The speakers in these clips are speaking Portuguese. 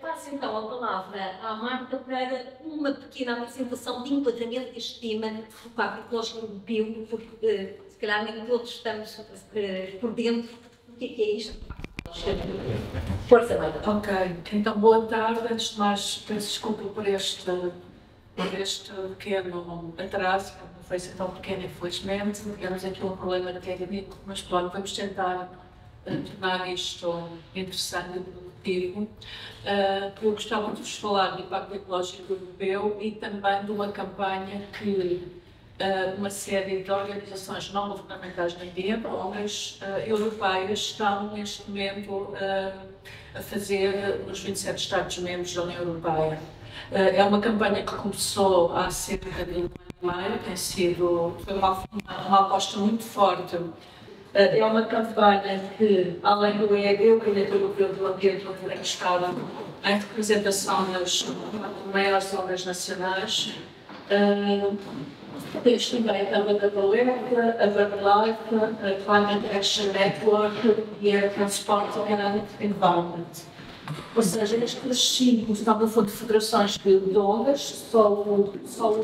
Passo então a palavra à Marta para uma pequena apresentação de enquadramento deste tema do Pacto Ecológico Europeu, porque se calhar nem todos estamos por dentro do que é isto. Força, Marta. Ok, então boa tarde. Antes de mais, peço desculpa por este pequeno atraso, que não foi assim tão pequeno, infelizmente. Tivemos aqui um problema técnico, mas pronto, vamos tentar tornar isto interessante e produtivo. Eu gostava de vos falar do Pacto Ecológico Europeu e também de uma campanha que uma série de organizações não governamentais de ambiente, ONGs europeias, estão neste momento a fazer nos 27 Estados-membros da União Europeia. É uma campanha que começou há cerca de um ano e meio, foi uma aposta muito forte. É uma campanha que, além do EED, o Gabinete Europeu do Ambiente, tem estado em representação das maiores ONGs nacionais. Temos também a Câmara da UERC, a Verlife, a Climate Action Network e a Transport and Environment. Ou seja, estes 5 estão no fundo de federações de ONGs, só o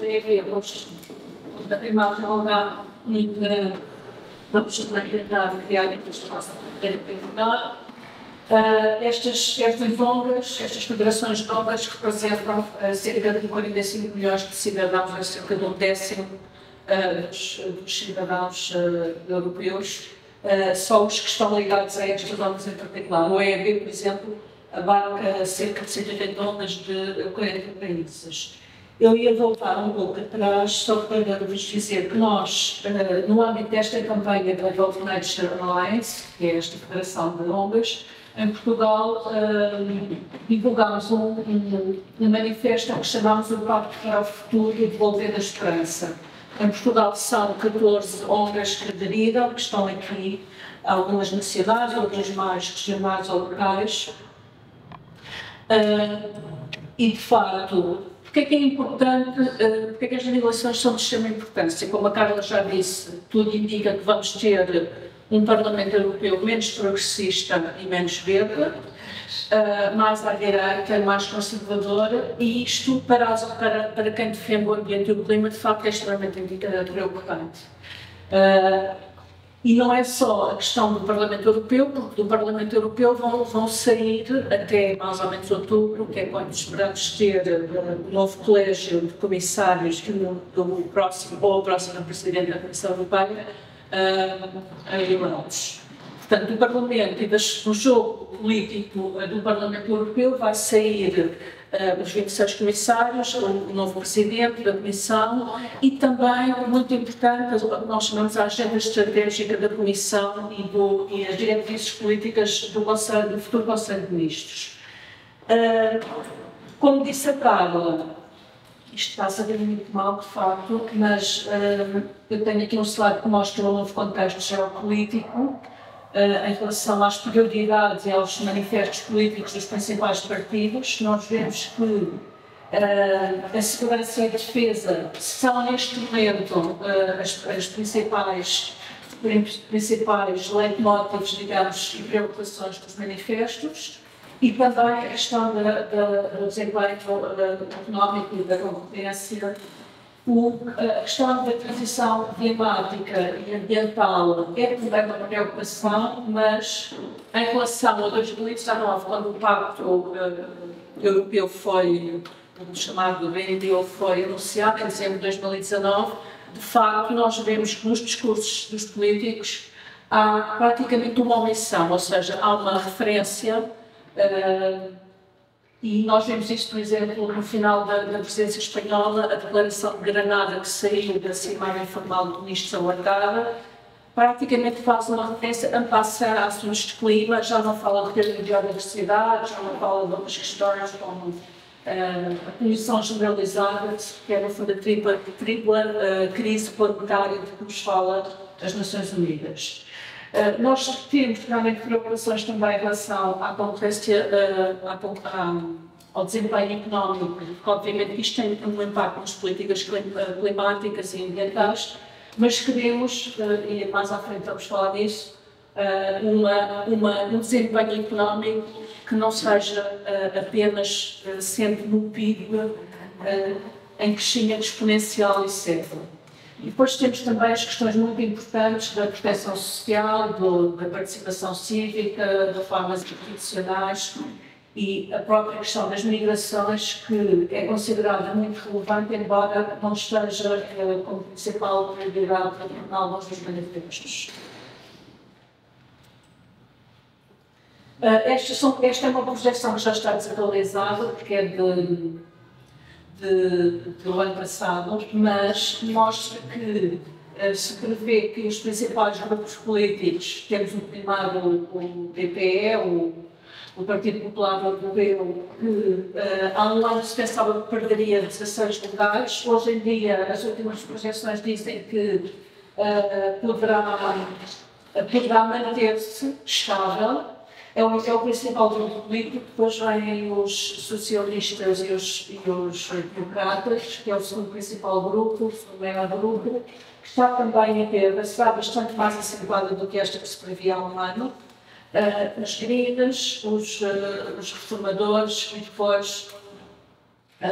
EED, a imagem lá vamos tentar criar este espaço para estas ONGs, estas federações de ONGs representam cerca de 45 milhões de cidadãos, é cerca de um décimo dos cidadãos europeus, só os que estão ligados a estas ONGs em particular. O EEB, por exemplo, abarca cerca de 180 ONGs de 40 países. Eu ia voltar um pouco atrás só para vos dizer que nós, no âmbito desta campanha da Gulf Nature Alliance, que é esta federação de ONGs, em Portugal divulgámos um manifesto que chamamos o Pacto para o Futuro e Devolver a Esperança. Em Portugal são 14 ONGs que aderiram, que estão aqui, algumas nacionais, outras mais regionais ou locais. E, de facto, porque é que é importante, porque é que as legislações são de extrema importância? Como a Carla já disse, tudo indica que vamos ter um Parlamento Europeu menos progressista e menos verde, mais à direita, mais conservador, e isto para quem defende o ambiente e o clima, de facto, é extremamente preocupante. E não é só a questão do Parlamento Europeu, porque do Parlamento Europeu vão sair até mais ou menos outubro, que é quando esperamos ter o novo colégio de comissários do próximo, ou a próxima Presidente da Comissão Europeia, em Londres. Portanto, do Parlamento e do jogo político do Parlamento Europeu vai sair os 26 comissários, o novo presidente da Comissão e também, muito importante, o que nós chamamos a agenda estratégica da Comissão e as diretrizes políticas do futuro Conselho de Ministros. Como disse a Carla, isto está-se a ver muito mal, de facto, mas eu tenho aqui um slide que mostra o novo contexto geopolítico em relação às prioridades e aos manifestos políticos dos principais partidos. Nós vemos que a segurança e a defesa são, neste momento, as principais leitmotivs, digamos, e preocupações dos manifestos. E também a questão do desempenho económico e da concorrência, a questão da transição climática e ambiental é também uma preocupação, mas em relação a 2019, quando o Pacto Europeu foi, chamado BNDO, foi anunciado, em dezembro de 2019, de facto nós vemos que nos discursos dos políticos há praticamente uma omissão, ou seja, há uma referência. E nós vemos isto, por exemplo, no final da presidência espanhola, a declaração de Granada, que saiu da Cimeira Informal do Ministro Salgado, praticamente faz uma referência a passar a assuntos de clima, já não fala de biodiversidade, já não fala de outras questões como a poluição generalizada, que é no fundo a tripla crise planetária de que nos fala as Nações Unidas. Nós temos realmente preocupações também em relação à concorrência, ao desempenho económico, porque obviamente isto tem um impacto nas políticas climáticas e ambientais, mas queremos, e mais à frente vamos falar disso, um desempenho económico que não seja apenas sempre no PIB em crescimento exponencial, etc. E depois temos também as questões muito importantes da proteção social, da participação cívica, de reformas institucionais e a própria questão das migrações, que é considerada muito relevante, embora não esteja como principal prioridade em alguns dos manifestos. Esta é uma projeção que já está desatualizada, porque é do ano passado, mas mostra que se prevê que os principais grupos políticos, temos o primeiro o PPE, o Partido Popular Europeu, que há um ano se pensava que perderia 16 lugares. Hoje em dia, as últimas projeções dizem que poderá manter-se estável. É o principal grupo político. Depois vêm os socialistas e os democratas, que é o segundo principal grupo, o segundo maior grupo, que está também a ter, será bastante mais acentuada do que esta que se previa há um ano. Os greens, os reformadores e depois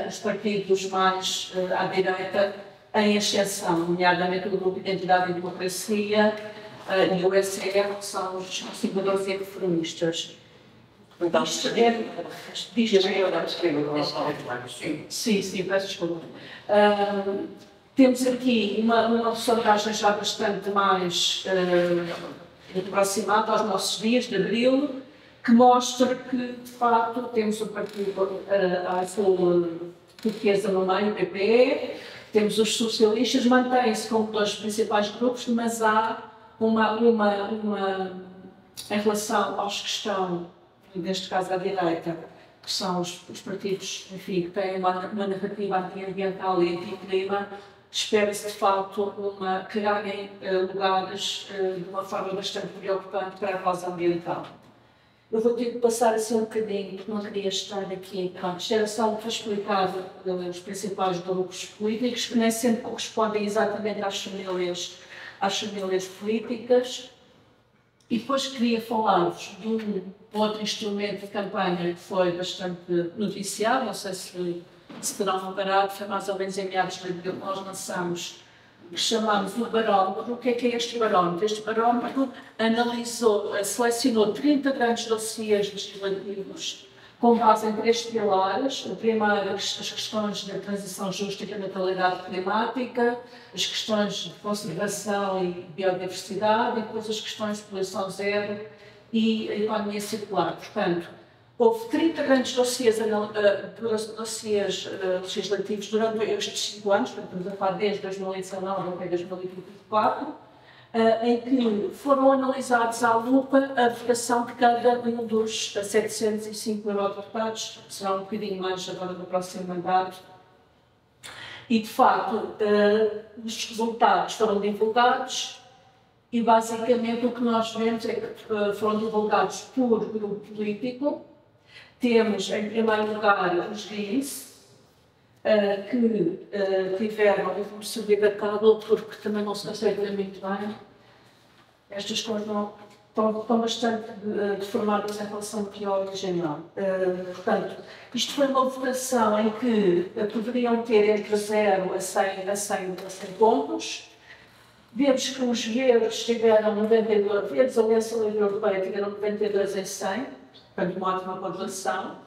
os partidos mais à direita, em ascensão, nomeadamente o Grupo Identidade e Democracia e o SCR, que são os conservadores e reformistas. Então, Sim, peço desculpa. Temos aqui uma sondagem já bastante mais aproximada aos nossos dias, de abril, que mostra que, de facto, temos o Partido Portuguesa no meio, o PPE, temos os socialistas, mantêm-se como dois principais grupos, mas há em relação aos que estão, neste caso à direita, que são os partidos, enfim, que têm uma narrativa antiambiental e anticlima, espera-se de facto que ganhem lugares de uma forma bastante preocupante para a causa ambiental. Eu vou ter que passar assim um bocadinho, porque não queria estar aqui. Isto era só para explicar os principais grupos políticos, que nem sempre correspondem exatamente às famílias políticas. E depois queria falar-vos de um outro instrumento de campanha que foi bastante noticiado, não sei se terão reparado, foi mais ou menos em meados de abril que nós lançamos, que chamámos o barómetro. O que é este barómetro? Este barómetro selecionou 30 grandes dossiês legislativos com base em 3 pilares. O primeiro, as questões da transição justa e da natalidade climática, as questões de conservação e biodiversidade, e depois as questões de poluição zero e a economia circular. Portanto, houve 30 grandes dossiês legislativos durante estes 5 anos, estamos a falar desde 2019 até 2024, em que foram analisados à lupa a votação de cada um dos 705 eurodeputados, que será um bocadinho mais agora no próximo mandato. E, de facto, os resultados foram divulgados e, basicamente, o que nós vemos é que foram divulgados por grupo político. Temos, em primeiro lugar, os Greens, que tiveram, eu vou subir a cabo porque também não se consegue ver muito bem. Estas cores estão bastante deformadas em relação ao que é o original. Portanto, isto foi uma votação em que poderiam ter entre 0 a 100 pontos. Vemos que os verdes tiveram 92, verdes, aliás, a União Europeia tiveram 92 em 100, portanto, uma ótima pontuação.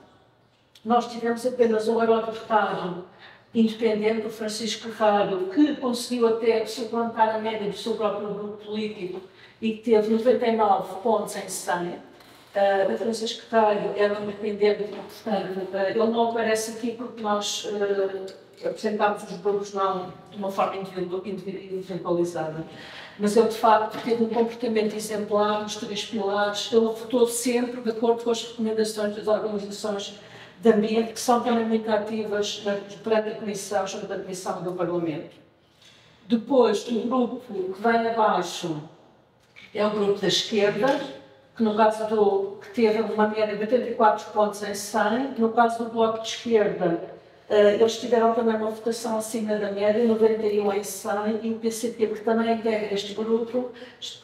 Nós tivemos apenas um eurodeputado independente, o Francisco Ferraro, que conseguiu até suplantar a média do seu próprio grupo político e que teve 99 pontos em 100. O Francisco Ferraro era um independente, portanto, ele não aparece aqui porque nós apresentámos os grupos não de uma forma individualizada. Mas ele, de facto, teve um comportamento exemplar nos 3 pilares. Ele votou sempre de acordo com as recomendações das organizações de ambiente, que são também muito ativas perante a Comissão, junto da Comissão do Parlamento. Depois, o grupo que vem abaixo é o grupo da esquerda, que no caso que teve uma média de 84 pontos em 100, no caso do Bloco de Esquerda, Eles tiveram também uma votação acima da média, 91 em 100, e o PCP, que também integra este grupo,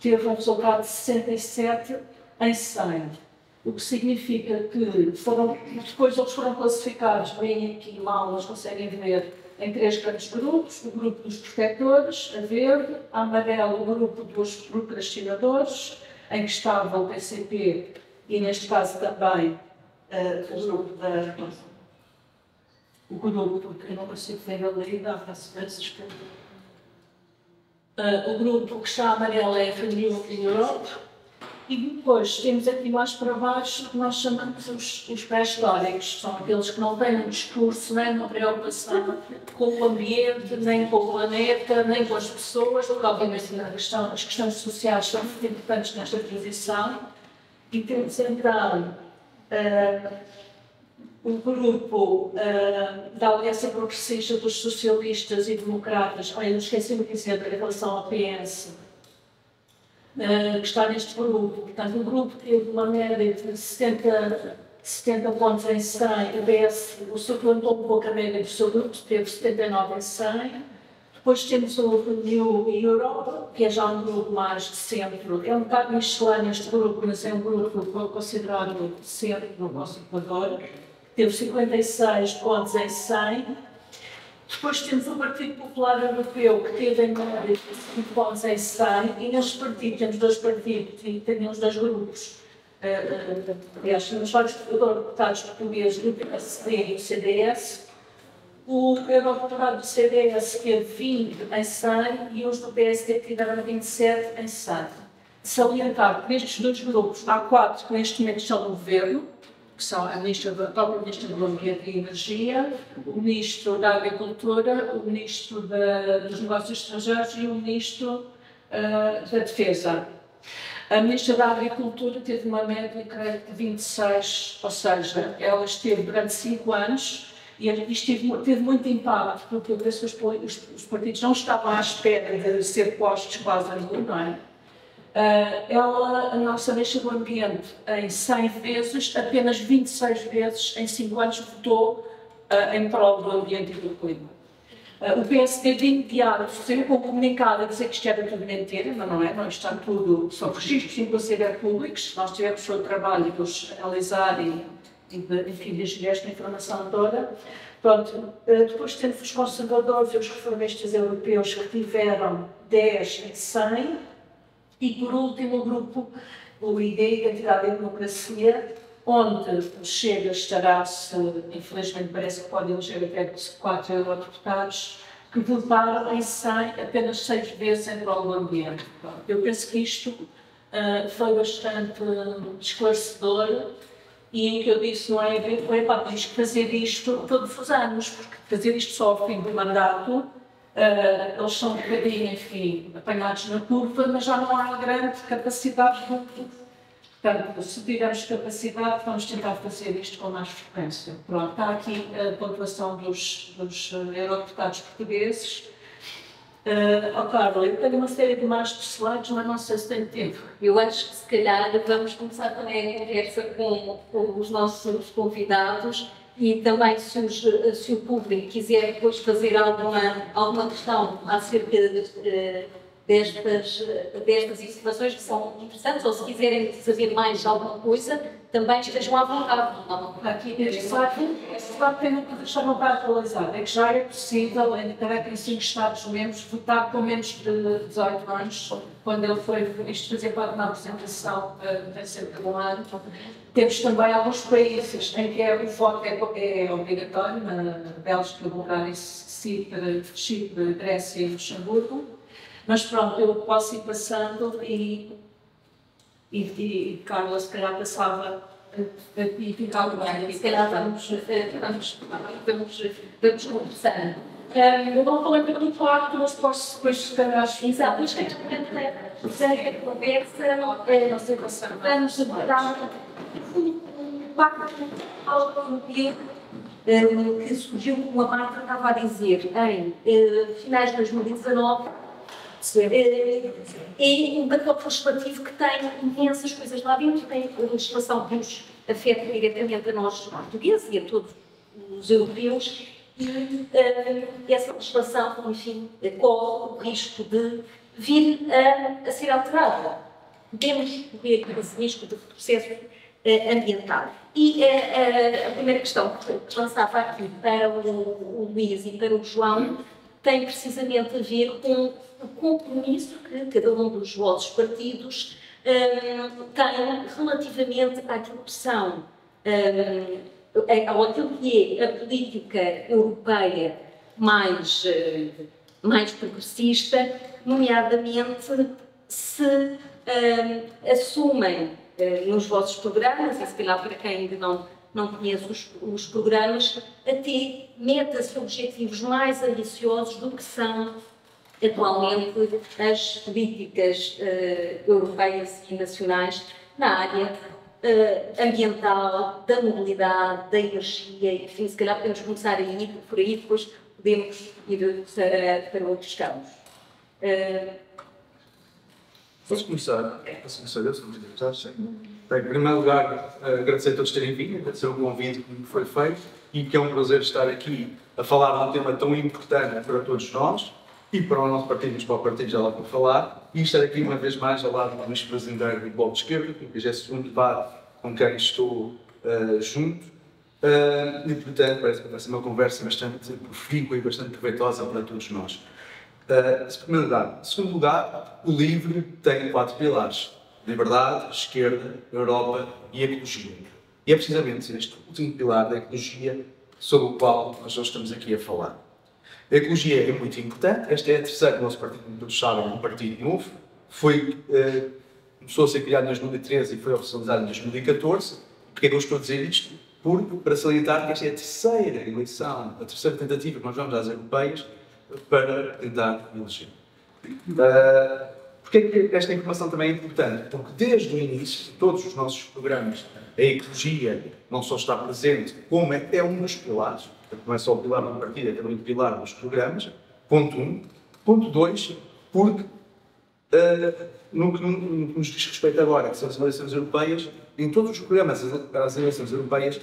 teve um resultado de 67 em 100. O que significa que depois eles foram classificados, bem aqui mal, mas conseguem ver, em 3 grandes grupos: o grupo dos protetores, a verde; a amarelo, o grupo dos procrastinadores, em que estava o PCP e, neste caso, também o grupo, que eu não consigo ver ali, o grupo que está amarelo é a Renew Europe. E depois temos aqui mais para baixo que nós chamamos os pré-históricos. São aqueles que não têm um discurso, nem uma preocupação com o ambiente, nem com o planeta, nem com as pessoas, porque obviamente as questões sociais são muito importantes nesta transição. E temos então o grupo da Aliança Progressista dos Socialistas e Democratas. Olha, não esqueci-me de dizer em relação ao PS, que está neste grupo. Portanto, o grupo teve uma média de 70 pontos em 100, o PS suplantou um pouco a média do seu grupo, teve 79 em 100. Depois temos o Renew Europe, que é já um grupo mais de centro. É um bocado miscelâneo este grupo, mas é um grupo considerado de centro, conservador. Teve 56 pontos em 100. Depois temos o Partido Popular Europeu, que teve em média 5 pontos em 100, e neste partido temos 2 partidos e temos 2 grupos. Aliás, temos vários deputados portugueses do PSD e do CDS. O eurodeputado do CDS teve 20 em 100 e os do PSD tiveram 27 em 100. De salientar que nestes 2 grupos há 4 que neste momento estão no governo, que são a própria Ministra do Ambiente e Energia, o Ministro da Agricultura, o Ministro dos Negócios Estrangeiros e o Ministro da Defesa. A Ministra da Agricultura teve uma média, creio, de 26, ou seja, ela esteve durante 5 anos e isto teve muito impacto, porque eu penso que os partidos não estavam à espera de ser postos quase a nenhum, não é? A nossa Ministra do Ambiente, em 100 vezes, apenas 26 vezes em 5 anos votou em prol do ambiente e do clima. O PSD de imediato fez um comunicado a dizer que isto era tudo mentira, mas não é, não está tudo, são registros inclusive públicos. Nós tivemos o trabalho de os analisar e enfim, de gerir esta informação toda. Pronto, depois temos os conservadores e os reformistas europeus, que tiveram 10 em 100. E, por último, o grupo, o ID, Identidade e Democracia, onde o Chega estará, infelizmente parece que pode eleger até 4 eurodeputados, que votaram em 100 apenas 6 vezes em prol do ambiente. Eu penso que isto foi bastante esclarecedor e em que eu disse, não é, tens que fazer isto todos os anos, porque fazer isto só ao fim do mandato, eles são um bocadinho, enfim, apanhados na curva, mas já não há grande capacidade de. Portanto, se tivermos capacidade, vamos tentar fazer isto com mais frequência. Pronto, está aqui a pontuação dos eurodeputados portugueses. Carla, eu tenho uma série de mais de slides, mas não sei se tenho tempo. Eu acho que se calhar vamos começar também a conversa com os nossos convidados. E também, se o público quiser depois fazer alguma questão acerca destas informações que são interessantes, ou se quiserem saber mais alguma coisa, também estejam à vontade. Aqui, este slide tem uma questão um bocado atualizada, é que já é possível, em 5 Estados-membros, votar com menos de 18 anos, quando ele foi, isto fazia parte da apresentação, tem cerca de um ano. Temos também alguns países em que o voto é obrigatório, na Bélgica, Bulgária, Chipre, Grécia e Luxemburgo. Mas pronto, eu posso ir passando e Carla, se calhar passava e ficava bem. Se calhar vamos conversando. Eu não falei muito claro, mas posso depois, se calhar... Exato, mas que a conversa, vamos abordar um pacto ao que surgiu, como a Marta estava a dizer, em finais de 2019, e um papel legislativo que tem imensas coisas lá dentro, tem a legislação que nos afeta diretamente a nós portugueses e a todos os europeus, e essa legislação, enfim, corre o risco de vir a ser alterada. Podemos correr esse risco de processo ambiental. E a primeira questão que lançava aqui para o Luís e para o João tem precisamente a ver com o compromisso que cada um dos vossos partidos tem relativamente àquilo que são, àquilo que é a política europeia mais progressista, nomeadamente se assumem nos vossos programas, e se calhar para quem ainda não conhece os programas, até metas e objetivos mais ambiciosos do que são atualmente as políticas europeias e nacionais na área ambiental, da mobilidade, da energia, enfim, se calhar podemos começar aí, por aí depois podemos ir para outros campos. Posso começar? Posso começar eu, Sr. Deputado? Sim. Bem, em primeiro lugar, agradecer a todos terem vindo, agradecer o convite que me foi feito e que é um prazer estar aqui a falar de um tema tão importante para todos nós e para o nosso partido, mas para o partido já lá para falar, e estar aqui uma vez mais ao lado do vice-presidente do Bloco de Esquerda, que já é o segundo debate com quem estou junto, e portanto parece que vai ser uma conversa bastante profícua e bastante proveitosa para todos nós. Em primeiro lugar. Em segundo lugar, o LIVRE tem 4 pilares: liberdade, esquerda, Europa e ecologia. E é precisamente este último pilar da ecologia sobre o qual nós hoje estamos aqui a falar. A ecologia é muito importante. Esta é a terceira, o nosso partido, como todos sabem, é um partido novo. Começou a ser criado em 2013 e foi oficializado em 2014. Porquê é que eu estou a dizer isto? Porque, para salientar que esta é a terceira eleição, a terceira tentativa que nós vamos às europeias para tentar eleger. Porquê é que esta informação também é importante? Porque desde o início de todos os nossos programas, a ecologia não só está presente, como é um dos pilares, não é só o pilar do partido, é também o pilar dos programas, ponto 1. Ponto 2, porque no que nos diz respeito agora, que são as eleições europeias, em todos os programas das eleições europeias,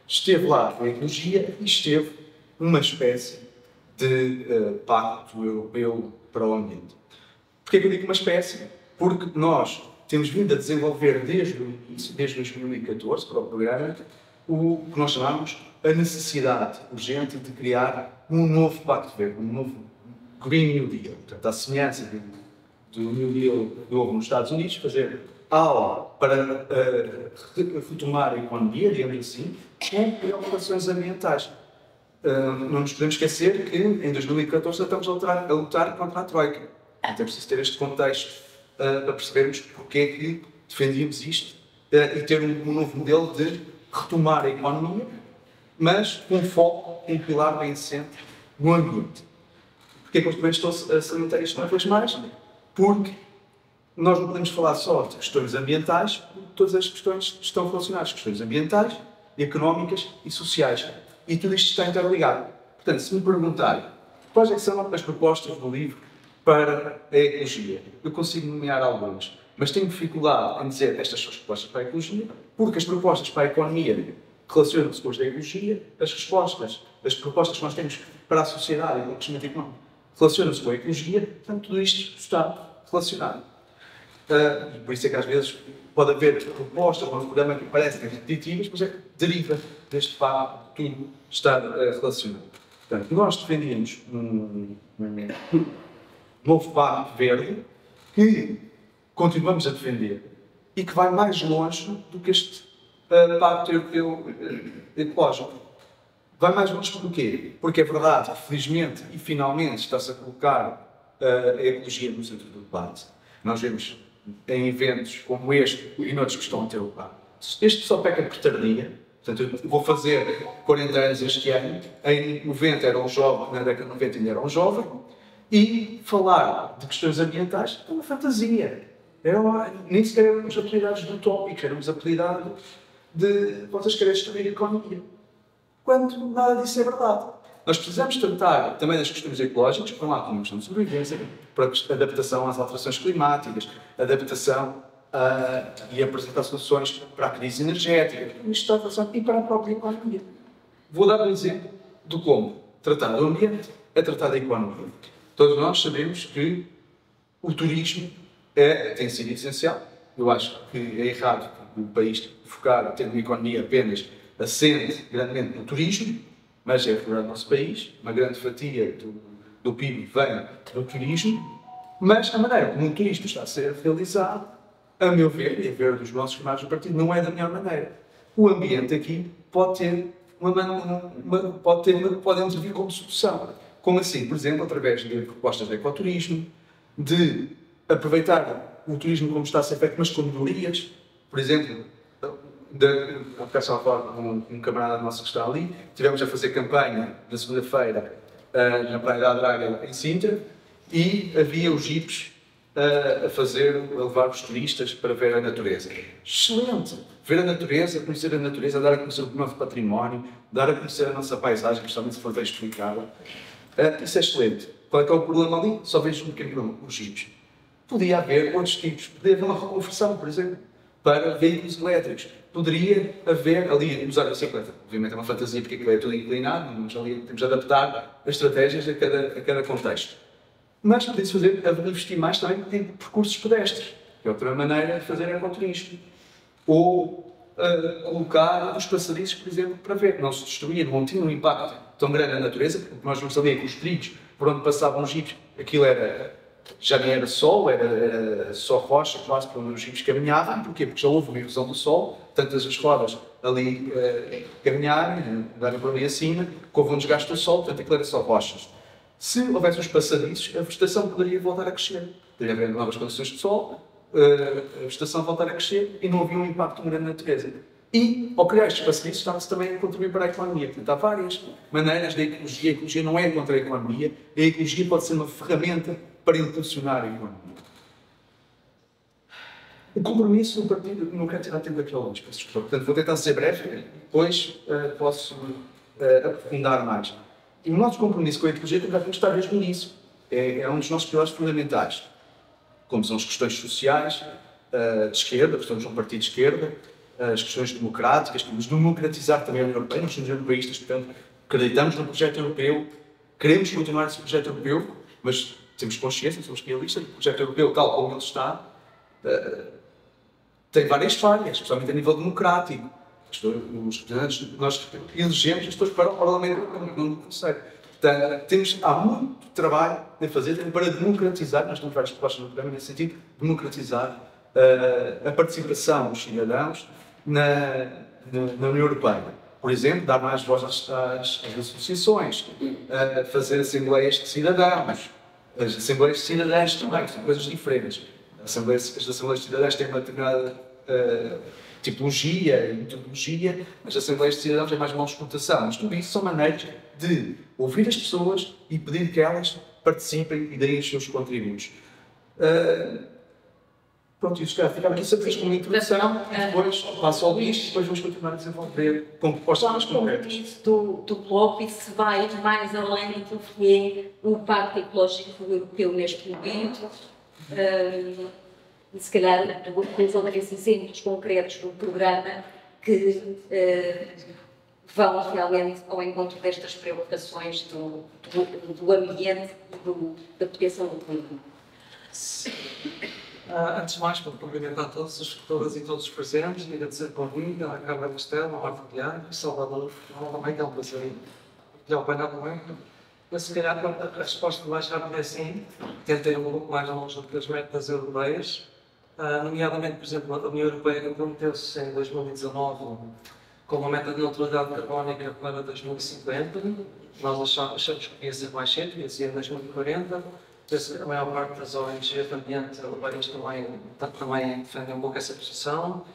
esteve lá a ecologia e esteve uma espécie de pacto europeu para o ambiente. Porquê é que eu digo uma espécie? Porque nós temos vindo a desenvolver desde o início, desde 2014, para o programa, o que nós chamamos a necessidade urgente de criar um novo Pacto Verde, um novo Green New Deal. Portanto, a semelhança do New Deal que houve nos Estados Unidos, fazer algo para retomar a economia, digamos assim, com preocupações ambientais. Não nos podemos esquecer que em 2014 estamos a lutar contra a Troika. Então é preciso ter este contexto para percebermos porque é que defendíamos isto e ter um novo modelo de retomar a economia, mas com foco, um pilar bem assente no ambiente. Porquê é que eu também estou a salientar isto uma vez mais? Porque nós não podemos falar só de questões ambientais, porque todas as questões estão relacionadas. Questões ambientais, económicas e sociais. E tudo isto está interligado. Portanto, se me perguntarem quais é que são as propostas do livro para a ecologia, eu consigo nomear algumas, mas tenho dificuldade em dizer estas são as propostas para a ecologia, porque as propostas para a economia relacionam-se com as da ecologia, as propostas que nós temos para a sociedade e para o crescimento económico relacionam-se com a ecologia, portanto, tudo isto está relacionado. E por isso é que às vezes pode haver propostas ou um programa que parecem repetitivas, mas é que deriva deste facto de tudo estar relacionado. Portanto, nós defendíamos um novo Pacto Verde que continuamos a defender e que vai mais longe do que este Pacto Europeu Ecológico. Vai mais longe porquê? Porque é verdade que, felizmente e finalmente, está-se a colocar a ecologia no centro do debate. Nós vemos em eventos como este e noutros que estão a ter lugar. Este só peca por tardia. Portanto, eu vou fazer 40 anos este ano. Em 90 era um jovem, na década de 90 ainda era um jovem. E falar de questões ambientais é uma fantasia. Nem sequer éramos apelidados de utópicos, éramos apelidados de vocês querem destruir a economia. Quando nada disso é verdade. Nós precisamos tratar também das questões ecológicas, para lá, como questão de sobrevivência, para a adaptação às alterações climáticas, adaptação e apresentar soluções para a crise energética, isto está relacionado e para a própria economia. Vou dar um exemplo do como. tratar do ambiente, é tratar da economia. Todos nós sabemos que o turismo tem sido essencial. Eu acho que é errado o país focar, ter uma economia apenas assente grandemente no turismo, mas é verdade no nosso país, uma grande fatia do PIB vem do turismo, mas a maneira como o turismo está a ser realizado, a meu ver, e a ver dos nossos formados do partido, não é da melhor maneira. O ambiente aqui pode intervir como solução. Como assim? Por exemplo, através de propostas de ecoturismo, de aproveitar o turismo como está a ser feito, mas com melhorias. Por exemplo, há bocado estava a falar com um camarada nosso que está ali, tivemos a fazer campanha na segunda-feira na Praia da Draga, em Sintra, e havia os jipes a levar os turistas para ver a natureza. Excelente! Ver a natureza, conhecer a natureza, dar a conhecer o nosso património, dar a conhecer a nossa paisagem, principalmente se for bem explicada. Isso é excelente. Qual é que é o problema ali? Só vejo um pequeno problema, os jipes. Podia haver outros tipos. Podia haver uma reconversão, por exemplo, para veículos elétricos. Poderia haver ali, usar a bicicleta. Obviamente é uma fantasia porque é tudo inclinado, mas ali temos de adaptar as estratégias a cada contexto. Mas podia-se fazer, investir mais também em percursos pedestres, que é outra maneira de fazer ecoturismo. Ou colocar os passadiços, por exemplo, para ver, não se destruir, não tinha um impacto tão grande na natureza, porque nós vamos saber que os trilhos por onde passavam os jipes, aquilo já nem era sol, era só rocha, quase, por onde os jipes caminhavam. Porquê? Porque já houve uma erosão do sol, tantas as rodas ali caminharem, andarem por ali acima, que houve um desgaste do sol, portanto aquilo era só rochas. Se houvesse os passadiços, a vegetação poderia voltar a crescer. Poderia haver novas condições de sol, a vegetação voltar a crescer e não havia um impacto grande na natureza. E, ao criar estes passadiços, estava-se também a contribuir para a economia. Portanto, há várias maneiras da ecologia. A ecologia não é contra a economia. A ecologia pode ser uma ferramenta para impulsionar a economia. O compromisso do partido, não quero tirar tempo daquele longe, peço desculpa. Portanto, vou tentar ser breve, depois posso aprofundar mais. E o nosso compromisso com a ecologia tem que estar desde o início. É um dos nossos pilares fundamentais. Como são as questões sociais, de esquerda, estamos num partido de esquerda, as questões democráticas, queremos democratizar também a União Europeia, nós somos europeístas, portanto, acreditamos no projeto europeu, queremos continuar esse projeto europeu, mas temos consciência, somos realistas, o projeto europeu, tal como ele está, tem várias falhas, especialmente a nível democrático. Os representantes, nós elegemos as pessoas para o Parlamento Europeu, não consegue. Portanto, há muito trabalho a fazer para democratizar, nós temos várias propostas no programa nesse sentido, democratizar a participação dos cidadãos na União Europeia. Por exemplo, dar mais voz às associações, fazer assembleias de cidadãos. As assembleias de cidadãos também, são coisas diferentes. As assembleias de cidadãos têm uma determinada tipologia e metodologia, mas as assembleias de cidadãos é mais uma auscultação. Mas tudo isso são maneiras de ouvir as pessoas e pedir que elas participem e deem os seus contributos. Pronto, isso já ficava aqui sempre com uma introdução, depois passo ao Luís e depois vamos continuar a desenvolver com propostas mais concretas. Do bloco, isso vai mais além do que é o Pacto Ecológico Europeu neste momento. E se calhar, com esses exemplos concretos do programa que vão realmente ao encontro destas preocupações do ambiente e da proteção do clima. Antes de mais, para cumprimentar todas e todos os presentes, e agradecer por mim, à Câmara Castelo, ao Marco Guilherme e Salvador, também que é um prazer partilhar o painel também. Mas se calhar a resposta mais rápida é sim, tentei um pouco mais longe do que as metas europeias, nomeadamente, por exemplo, a União Europeia comprometeu-se em 2019 com uma meta de neutralidade carbónica para 2050. Nós achamos que ia ser mais cedo, ia ser em 2040. Penso que a maior parte das ONGs de ambiente europeias também defendem um pouco essa posição.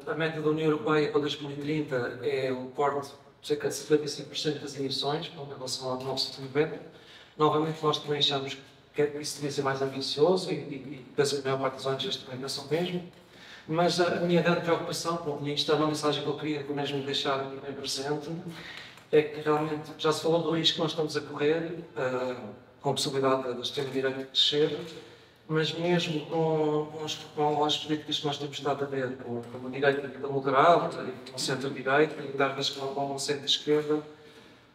A meta da União Europeia para 2030 é o corte de cerca de 55% das emissões em relação ao 1990. Novamente, nós também achamos que isso devia ser mais ambicioso e penso que a maior parte das ONGs também pensam mesmo. Mas a minha grande preocupação, e isto é uma mensagem que eu queria mesmo deixar aqui bem presente, é que realmente já se falou do risco que nós estamos a correr, com a possibilidade da extrema-direita crescer, mas mesmo com as políticas que nós temos estado a ver, com a direita moderada e com o centro-direita, e às vezes com o centro-esquerda,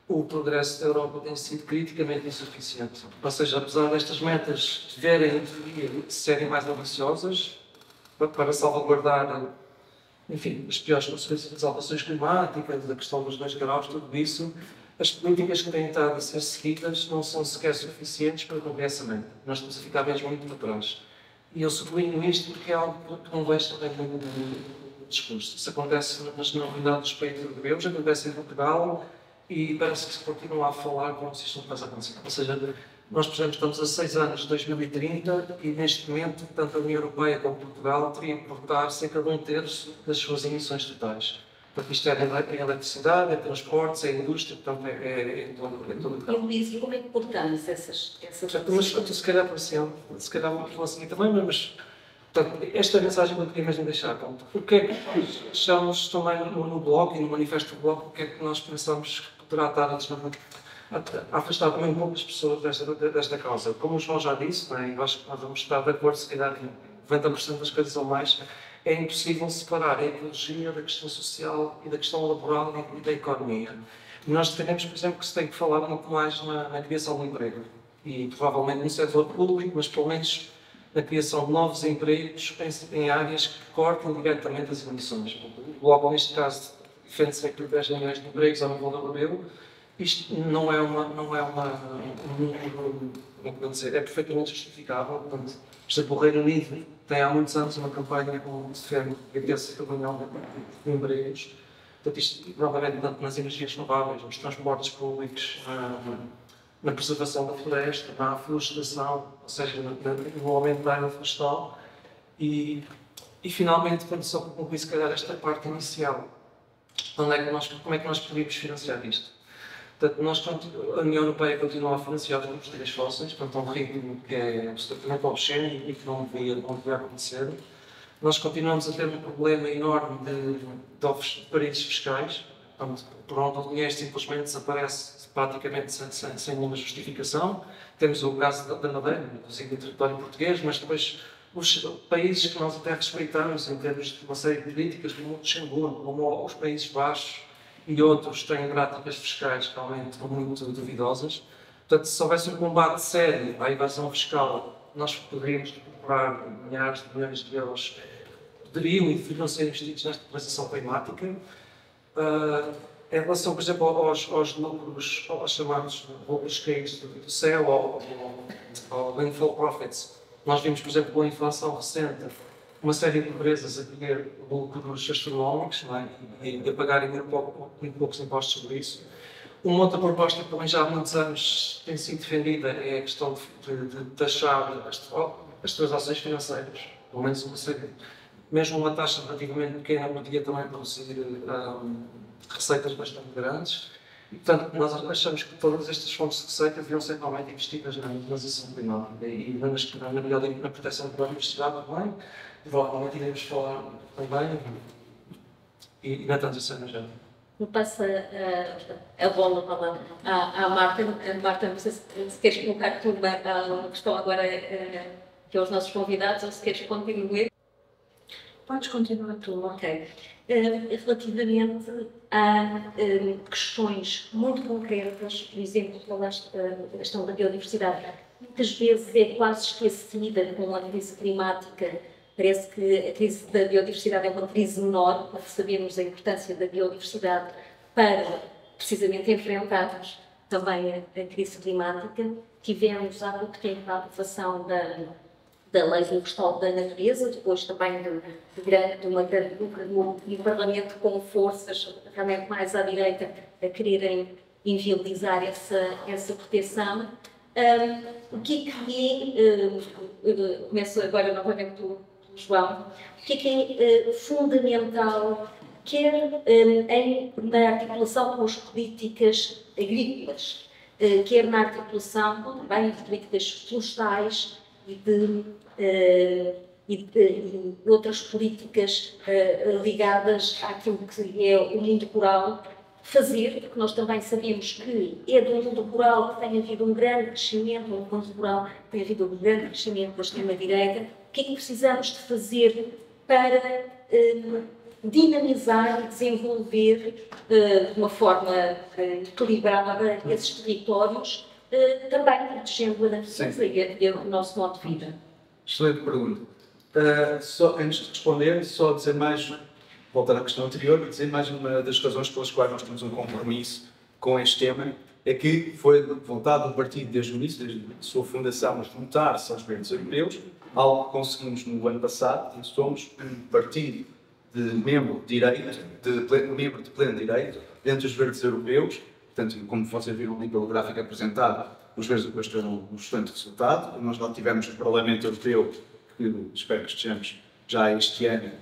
o progresso da Europa tem sido criticamente insuficiente. Ou seja, apesar destas metas deverem, em teoria, serem mais ambiciosas para salvaguardar, enfim, as piores consequências das alterações climáticas, da questão dos 2 graus, tudo isso, as políticas que têm estado a ser seguidas não são sequer suficientes para cumprir essa meta. Nós estamos a ficar mesmo muito para trás. E eu sublinho isto porque é algo que não vejo também muito no discurso. Isso acontece nas novidades dos países europeus, acontece em Portugal, e parece que se continua a falar como se isto não tivesse acontecido. Ou seja, nós, por exemplo, estamos a 6 anos de 2030 e, neste momento, tanto a União Europeia como Portugal teriam que cortar cerca de 1/3 das suas emissões totais. Porque isto é eletricidade, é transportes, é indústria, portanto, é todo o campo. E Luís, como é que cortamos essas Mas, se calhar, por assim, se calhar vou assim também, mas portanto, esta é a mensagem que eu queria mesmo deixar. Portanto, o que é que nós achamos também no blog e no manifesto do blog, o que é que nós pensamos que poderá estar a afastar também um pouco as pessoas desta causa? Como o João já disse, né, eu acho que nós vamos estar de acordo, se calhar, em 90% das coisas ou mais, é impossível separar a ecologia da questão social e da questão laboral e da economia. E nós defendemos, por exemplo, que se tem que falar muito mais na criação de emprego. E provavelmente no setor público, mas pelo menos na criação de novos empregos em áreas que cortam diretamente as emissões. Logo, neste caso, defende-se aqui 10 milhões de empregos ao nível europeu. Isto não é é perfeitamente justificável. Portanto, por exemplo, o Reino Unido tem há muitos anos uma campanha onde defende a criação de 1 milhão de empregos. Portanto, isto, provavelmente, tanto nas energias renováveis, nos transportes públicos, na preservação da floresta, na aflorestação, ou seja, no aumento da área florestal. E finalmente, só para concluir, se calhar, esta parte inicial, como é que nós poderíamos financiar isto? Portanto, a União Europeia continua a financiar os combustíveis fósseis, portanto, um ritmo que é absolutamente obsceno e que não devia acontecer. Nós continuamos a ter um problema enorme de paraísos fiscais, portanto, por onde o dinheiro simplesmente desaparece praticamente sem nenhuma justificação. Temos o caso da Madeira, do território português, mas depois os países que nós até respeitamos em termos de uma série de políticas, como o Luxemburgo, como os Países Baixos e outros, têm práticas fiscais realmente muito duvidosas. Portanto, se houvesse um combate sério à evasão fiscal, nós poderíamos recuperar milhares de milhões de euros, poderiam e deveriam ser investidos nesta transição climática. Em relação, por exemplo, aos lucros, aos chamados lucros caídos do céu, ao windfall profits, nós vimos, por exemplo, com a inflação recente, uma série de empresas a ter lucros astronómicos, não é? E a pagarem muito poucos impostos sobre isso. Uma outra proposta que também já há muitos anos tem sido defendida é a questão de taxar as transações financeiras, pelo menos uma série, mesmo uma taxa relativamente pequena podia também produzir receitas bastante grandes. E, portanto, nós achamos que todas estas fontes de receita deviam ser realmente investidas na transição climática e na proteção da biodiversidade também. Provavelmente iremos falar também e na transição em geral. Eu passo a bola à Marta. Marta, não sei se queres colocar tu uma questão agora que aos nossos convidados ou se queres continuar. Podes continuar tu. Ok. Relativamente a questões muito concretas, por exemplo, falaste da questão da biodiversidade, muitas vezes é quase esquecida com a crise climática. Parece que a crise da biodiversidade é uma crise menor, porque sabemos a importância da biodiversidade para, precisamente, enfrentarmos também a crise climática. Tivemos há pouco tempo a aprovação da Lei Universal da Natureza, depois também de uma grande luta no Parlamento com forças realmente mais à direita a quererem inviabilizar essa proteção. O que é, começo agora novamente do João, o que é fundamental, quer na articulação com as políticas agrícolas, quer na articulação também de políticas florestais e de outras políticas ligadas àquilo que é o mundo rural, fazer, porque nós também sabemos que é do mundo rural que tem havido um grande crescimento, no mundo rural tem havido um grande crescimento da extrema-direita. O que é que precisamos de fazer para dinamizar e desenvolver de uma forma equilibrada esses territórios, também protegendo a natureza e o nosso modo de vida. Excelente pergunta. Antes de responder, só dizer mais, voltar à questão anterior, dizer mais uma das razões pelas quais nós temos um compromisso com este tema, é que foi vontade do partido desde o início, desde a sua fundação, juntar-se aos verdes europeus, algo que conseguimos no ano passado, e somos um partido de membro de direito, membro de pleno direito, entre os verdes europeus. Portanto, como vocês viram ali pelo gráfico apresentado, os verdes europeus tiveram um excelente resultado. Nós lá tivemos o Parlamento Europeu, que espero que estejamos já este ano.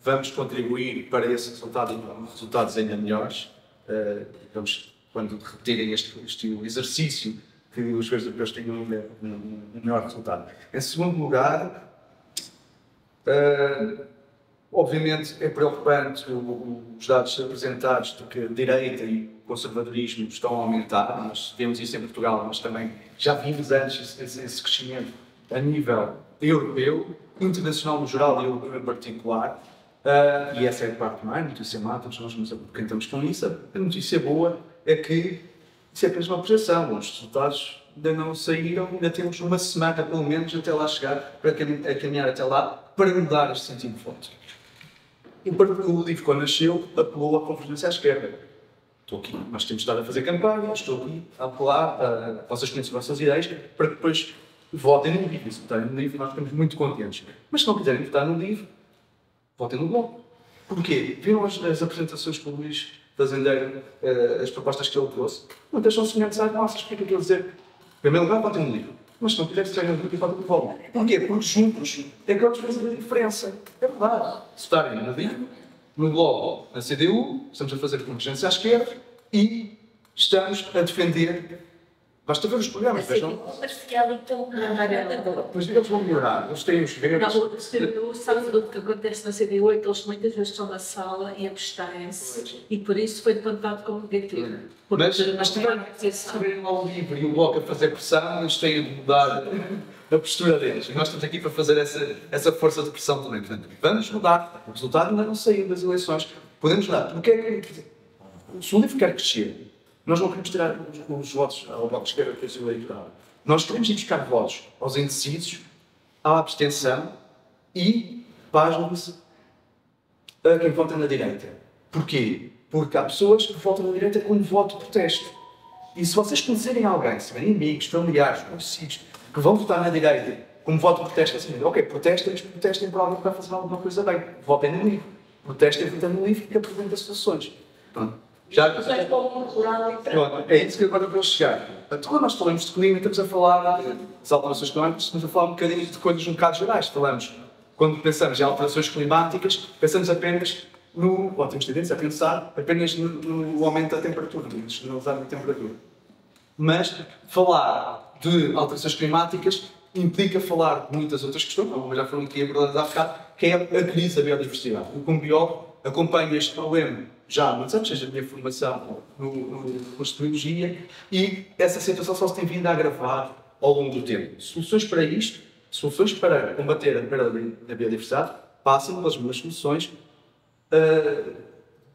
Vamos contribuir para esse resultado e para resultados ainda melhores. Vamos, quando repetirem este exercício, que os verdes europeus tenham um melhor resultado. Em segundo lugar, obviamente é preocupante os dados apresentados de que a direita e o conservadorismo estão a aumentar. Nós vemos isso em Portugal, mas também já vimos antes esse crescimento a nível europeu, internacional no geral e europeu em particular. E essa é a parte má, a notícia má, todos nós nos apoquentamos com isso. A notícia boa é que isso é apenas uma projeção, os resultados ainda não saíram, ainda temos uma semana pelo menos até lá chegar, para caminhar até lá, para mudar este sentido de voto. O livro, quando nasceu, apelou à convergência à esquerda. Estou aqui, nós temos estado a fazer campanha, estou aqui a apelar, vocês conhecem as vossas ideias, para que depois votem no livro. Se votarem no livro, nós ficamos muito contentes. Mas se não quiserem votar no livro, votem no Bloco. Porquê? Viram as apresentações que o Luís Fazendeiro, as propostas que ele trouxe? Muitas são semelhantes às nossas. Porquê que eu quero dizer? Em primeiro lugar, votem no livro. Mas se não quiserem, se no livro, votem no Bloco. Porquê? Porque juntos é que eles fazem a diferença. É verdade. Se votarem no livro, no Bloco, na CDU, estamos a fazer convergência à esquerda e estamos a defender. Basta ver os programas, vejam. Parcial, então, Pois eles vão melhorar, eles têm os verdes. Não, CDU, sabe o que acontece na CDU é que eles muitas vezes estão na sala e abstêm-se e por isso foi levantado como negativo. Mas se tiverem lá o livro e o Bloco a fazer pressão, eles têm de mudar a postura deles. E nós estamos aqui para fazer essa força de pressão também. Portanto, vamos mudar. O resultado ainda não saiu das eleições. Podemos mudar. Porque é que se o livro quer crescer, nós não queremos tirar os votos ao Bloco de Esquerda que é o eleitoral. Nós queremos ir buscar votos aos indecisos, à abstenção e, pasmem-se, a quem vota na direita. Porquê? Porque há pessoas que votam na direita como voto de protesto. E se vocês conhecerem alguém, se tiverem amigos, familiares, conhecidos, que vão votar na direita como voto de protesto, assim, ok, protestem por alguém que vai fazer alguma coisa bem. Votem no livro. Protestem votando no livro que apresenta soluções. Pronto. Pronto, é isso que agora vou chegar. Quando nós falamos de clima, estamos a falar das alterações climáticas, estamos a falar um bocadinho de coisas um bocado gerais. Quando pensamos em alterações climáticas, pensamos apenas ou temos tendência a pensar apenas no aumento da temperatura, no generalizar da temperatura. Mas falar de alterações climáticas implica falar de muitas outras questões, como já foram aqui abordadas há bocado, que é a crise da biodiversidade. Eu, como biólogo, acompanho este problema já há muitos anos, seja a minha formação no curso de biologia, e essa situação só se tem vindo a agravar ao longo do tempo. Soluções para isto, soluções para combater a perda da biodiversidade, passam pelas mesmas soluções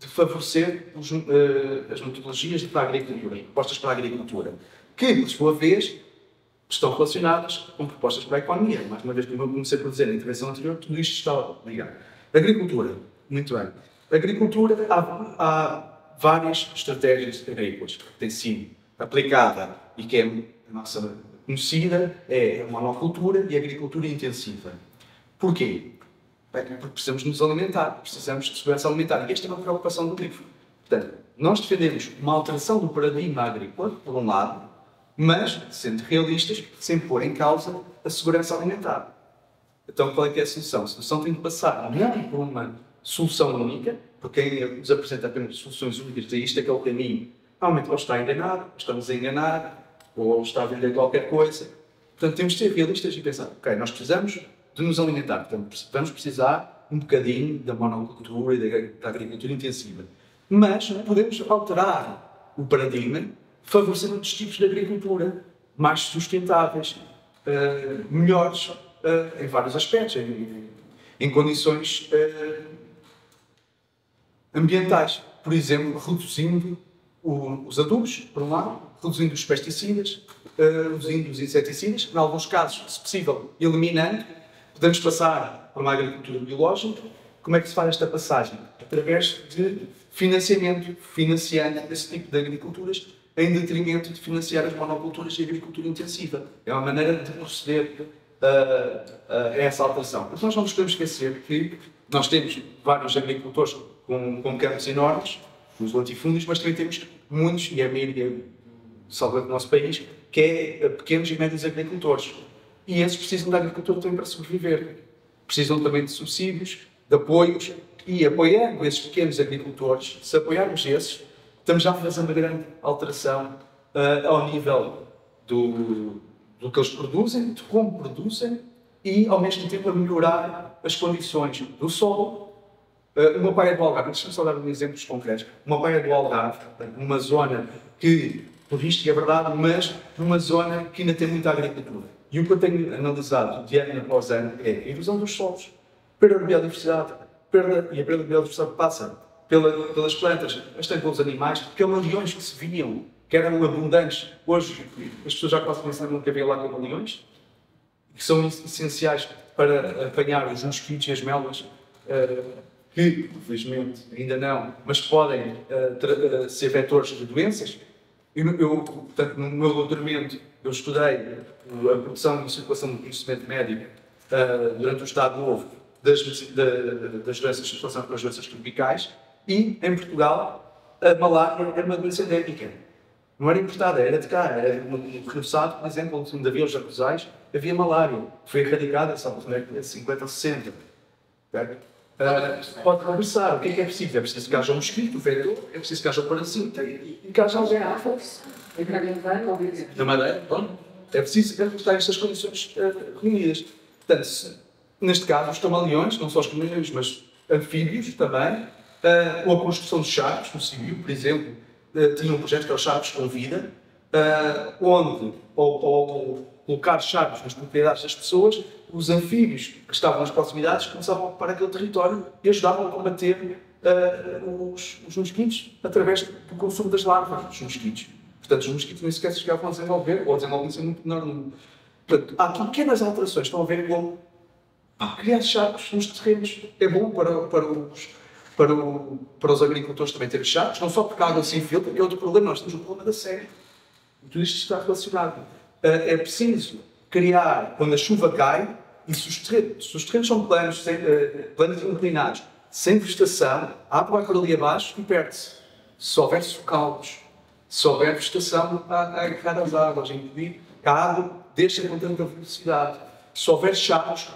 de favorecer as metodologias para a agricultura, propostas para a agricultura, que, por sua vez, estão relacionadas com propostas para a economia. Mais uma vez, como eu comecei por dizer na intervenção anterior, tudo isto está ligado. Agricultura, muito bem. Agricultura, há várias estratégias agrícolas que têm sido aplicada e que é a nossa conhecida, é a monocultura e a agricultura intensiva. Porquê? Porque precisamos nos alimentar, precisamos de segurança alimentar. E esta é uma preocupação do livro. Portanto, nós defendemos uma alteração do paradigma agrícola, por um lado, mas, sendo realistas, sem pôr em causa a segurança alimentar. Então, qual é que é a solução? A solução tem de passar não por uma solução única, porque quem nos apresenta apenas soluções únicas, diz isto é que é o caminho. Normalmente, ou está a enganar, ou estamos a enganar, ou está a vender qualquer coisa. Portanto, temos de ser realistas e pensar, ok, nós precisamos de nos alimentar, portanto, vamos precisar um bocadinho da monocultura e da agricultura intensiva. Mas podemos alterar o paradigma, favorecendo outros tipos de agricultura mais sustentáveis, melhores em vários aspectos. em condições ambientais. Por exemplo, reduzindo os adubos, por um lado, reduzindo os pesticidas, reduzindo os inseticidas, em alguns casos, se possível, eliminando. Podemos passar para uma agricultura biológica. Como é que se faz esta passagem? Através de financiamento, financiando esse tipo de agriculturas, em detrimento de financiar as monoculturas e a agricultura intensiva. É uma maneira de proceder a essa alteração. Mas nós não nos podemos esquecer que nós temos vários agricultores com campos enormes, os latifúndios, mas também temos muitos, e a maioria, salvo do nosso país, que é pequenos e médios agricultores. E esses precisam da agricultura também para sobreviver. Precisam também de subsídios, de apoios, e apoiando esses pequenos agricultores, se apoiarmos esses, estamos já a fazer uma grande alteração ao nível do que eles produzem, de como produzem, e ao mesmo tempo a melhorar as condições do solo. O meu pai é do Algarve, deixa-me só dar um exemplo concreto. O meu pai é do Algarve, numa zona que, por isto é verdade, mas numa zona que ainda tem muita agricultura. E o que eu tenho analisado de ano após ano é a erosão dos solos, perda de biodiversidade, e a perda de biodiversidade passa pelas plantas, mas também pelos animais, pelos leões que se viam, que eram abundantes. Hoje, as pessoas já quase pensaram nunca havia lá camaleões, que são essenciais para apanhar os mosquitos e as melgas, que, infelizmente, ainda não, mas podem ser vetores de doenças. Portanto, no meu doutoramento, eu estudei a produção e circulação do conhecimento médico durante o Estado Novo das doenças, circulação pelas doenças tropicais, e, em Portugal, a malária era uma doença endémica. Não era importada, era de cá. Era no Rio Sado, por exemplo, onde havia os jacuzais, havia malária. Foi erradicada, sabe, na década de 50 ou 60. Pode conversar. O que é preciso? É preciso que haja um mosquito, um vetor, é preciso que haja um parasita e que haja alguém à força. Na Madeira, pronto. É preciso estar estas condições reunidas. Portanto, neste caso, os camaleões, não só os camaleões, mas anfíbios também, ou a construção de charcos, no civil, por exemplo, tinha um projeto que era os charcos com vida, onde, ao colocar charcos nas propriedades das pessoas, os anfíbios que estavam nas proximidades começavam a ocupar aquele território e ajudavam a combater os mosquitos através do consumo das larvas dos mosquitos. Portanto, os mosquitos nem sequer se chegavam a desenvolver, ou desenvolvem-se em muito menor número. Portanto, há aqui pequenas alterações, estão a ver como criar charcos nos terrenos é bom para os agricultores também terem charcos, não só porque a água se infiltra, que é outro problema, nós temos um problema da série. Tudo isto está relacionado. É preciso criar, quando a chuva cai, e se os terrenos são planos inclinados, sem vegetação, a água vai por ali abaixo e perde-se. Se houver socalcos, se houver vegetação a agarrar as águas, a impedir que a água deixe com tanta velocidade. Se houver charcos,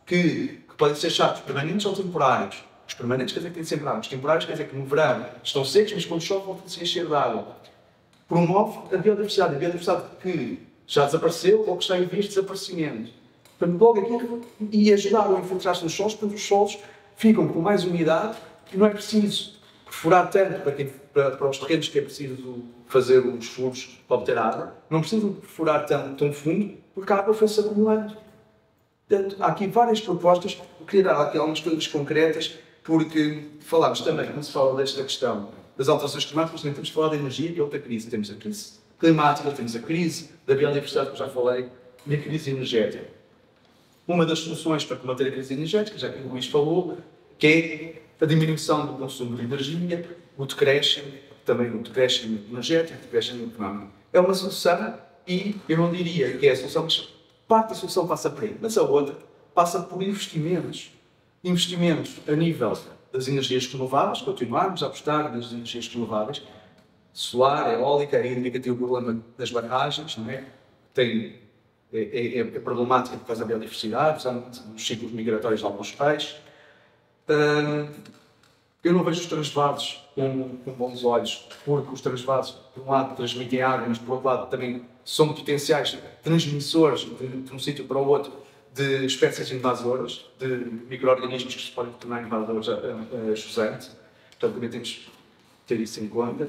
que podem ser charcos permanentes ou temporários. Os permanentes quer dizer que têm sempre água. Os temporários quer dizer que no verão estão secos, mas quando chove voltam a se encher de água. Promove a biodiversidade que já desapareceu ou que está em vias de desaparecimento. Portanto, logo aqui, e ajudar a infiltrar-se nos solos, portanto, os solos ficam com mais umidade e não é preciso perfurar tanto para os terrenos que é preciso fazer os furos para obter água. Não precisam perfurar tão fundo, porque a água foi-se acumulando. Portanto, há aqui várias propostas. Eu queria dar aqui algumas coisas concretas, porque falámos também, quando se fala desta questão das alterações climáticas, também temos de falar da energia, que é outra crise. Temos a crise climática, temos a crise da biodiversidade, que eu já falei, e a crise energética. Uma das soluções para combater a crise energética, já que o Luís falou, que é a diminuição do consumo de energia, o decréscimo, também o decréscimo energético, o decréscimo económico. É uma solução, e eu não diria que é a solução, mas parte da solução passa por aí. Mas a outra passa por investimentos. Investimentos a nível das energias renováveis, continuarmos a apostar nas energias renováveis, solar, eólica, ainda que tem o problema das barragens, não é? É problemática por causa da biodiversidade, os ciclos migratórios de alguns peixes. Eu não vejo os transvasos com bons olhos, porque os transvasos, por um lado, transmitem água, mas por outro lado também são potenciais transmissores de um sítio para o outro de espécies invasoras, de micro-organismos que se podem tornar invasores a jusante. Portanto, também temos de ter isso em conta.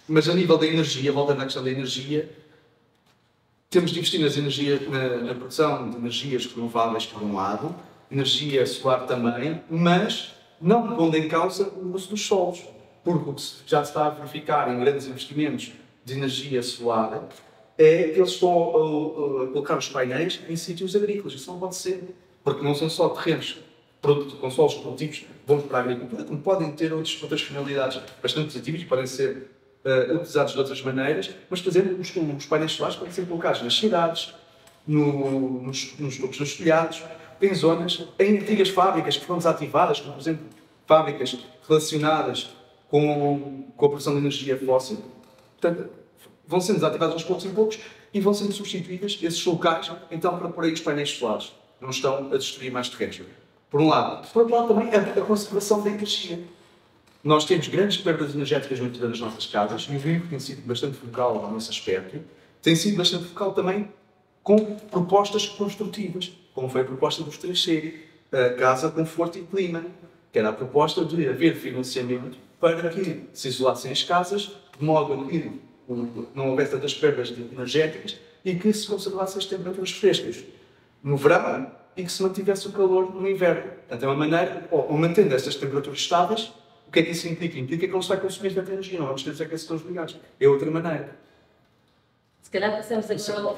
Mas a nível da energia, voltando à questão da energia, temos de investir na produção de energias renováveis, por um lado, energia solar também, mas não pondo em causa o uso dos solos, porque o que já se está a verificar em grandes investimentos de energia solar é que eles estão a colocar os painéis em sítios agrícolas. Isso não pode ser, porque não são só terrenos com solos produtivos bons para a agricultura, como podem ter outras finalidades bastante positivas e podem ser utilizados de outras maneiras, mas, por exemplo, os painéis solares podem ser colocados nas cidades, nos topos dos telhados, em zonas, em antigas fábricas que foram desativadas, como, por exemplo, fábricas relacionadas com a produção de energia fóssil. Portanto, vão sendo desativadas aos poucos e poucos e vão sendo substituídas esses locais, então, para pôr aí os painéis solares. Não estão a destruir mais terrenos. Por um lado. Por outro lado, também a conservação da energia. Nós temos grandes perdas energéticas no interior das nossas casas e o VIV tem sido bastante focal nesse aspecto. Tem sido bastante focal também com propostas construtivas, como foi a proposta dos 3C, a Casa, Conforto e Clima, que era a proposta de haver financiamento para que se isolassem as casas, de modo a que não houvesse tantas perdas energéticas e que se conservassem as temperaturas frescas no verão e que se mantivesse o calor no inverno. Portanto, é uma maneira, ou mantendo estas temperaturas estáveis, o que é que isso implica? Implica que não se vai consumir tanta energia, não vamos ter os aquecedores ligados. É outra maneira. Se calhar passamos agora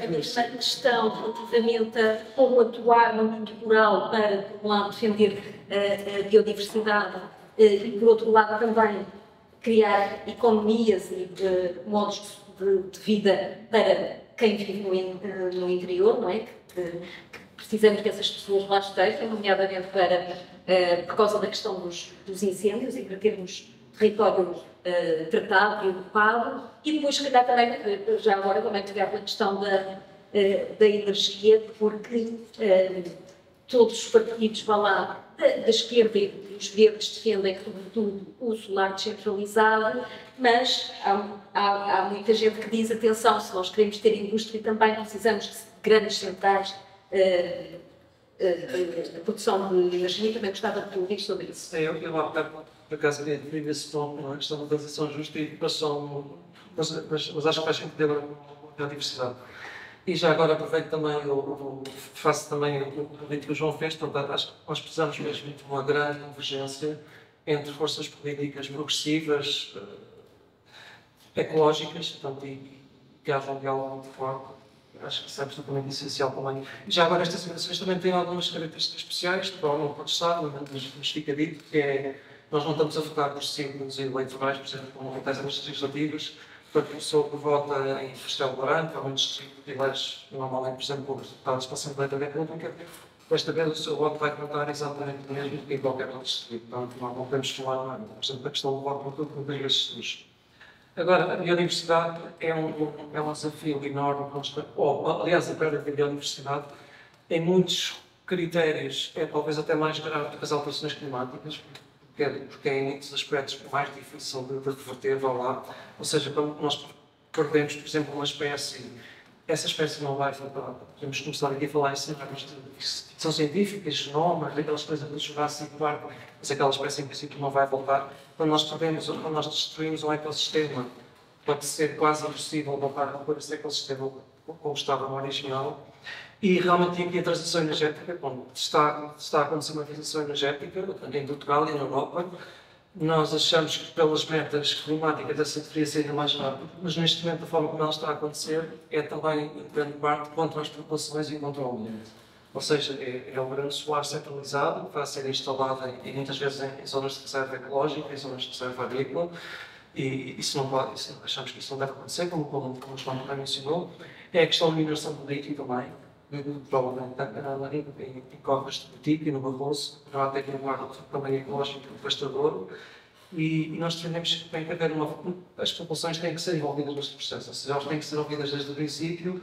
a mesma questão relativamente a como atuar no mundo rural para, por um lado, defender a biodiversidade e, por outro lado, também criar economias e modos de vida para quem vive no interior, não é? Que precisamos que essas pessoas lá estejam, nomeadamente por causa da questão dos incêndios e para termos território tratado e ocupado. E depois, se calhar, também, já agora, também pegar pela questão da energia, porque todos os partidos vão lá, da esquerda e os verdes defendem, sobretudo, o solar descentralizado, mas há muita gente que diz, atenção, se nós queremos ter indústria também precisamos de grandes centrais de produção de energia. Também gostava de ouvir sobre isso. Eu há bocado, por acaso, queria referir esse ponto, a questão da transição justa e educação, mas acho que faz sentido agora com a biodiversidade. E já agora aproveito também, faço também o convite que o João fez, portanto, acho que nós precisamos mesmo de uma grande convergência entre forças políticas progressivas, ecológicas, portanto, e que haja um diálogo muito forte. Acho que isso é absolutamente essencial também. E já agora estas eleições também têm algumas características especiais, que provavelmente pode estar, mas fica dito, que é, nós não estamos a votar nos ciclos eleitorais, por exemplo, como acontece nas legislativas, para que a pessoa que vota em Castelo Branco, ou em distrito de privilégios, normalmente, por exemplo, com os deputados para a Assembleia da República, desta vez o seu voto vai contar exatamente o mesmo que em qualquer outro distrito. Portanto, não podemos falar, por exemplo, da questão do voto por tudo que esses. Agora, a biodiversidade é um desafio enorme. Aliás, a perda de biodiversidade, em muitos critérios, é talvez até mais grave do que as alterações climáticas, porque é em muitos aspectos mais difícil de reverter, vá lá. Ou seja, quando nós perdemos, por exemplo, uma espécie, essa espécie não vai voltar. Podemos começar aqui a falar em cenários de ficção científica, genomas, aquelas coisas do Jurassic Park, mas aquela espécie em princípio não vai voltar. Quando nós perdemos, quando nós destruímos um ecossistema, pode ser quase impossível voltar a repor esse ecossistema como estava no original. E realmente aqui a transição energética, quando está a acontecer uma transição energética, em Portugal e na Europa, nós achamos que pelas metas climáticas essa deveria ser ainda mais rápido, mas neste momento a forma como ela está a acontecer é também, em grande parte, contra as populações e contra o ambiente. Ou seja, é um grande solar centralizado que vai ser instalado muitas vezes em zonas de reserva ecológica, em zonas de reserva agrícola, e isso não pode, achamos que isso não deve acontecer, como o João também mencionou. É a questão da mineração do lítio também, provavelmente em covas de Botico e no Barroso, já tem um ar também ecológico devastador, e nós defendemos que tem que haver as populações têm que ser envolvidas neste processo, ou seja, elas têm que ser ouvidas desde o princípio,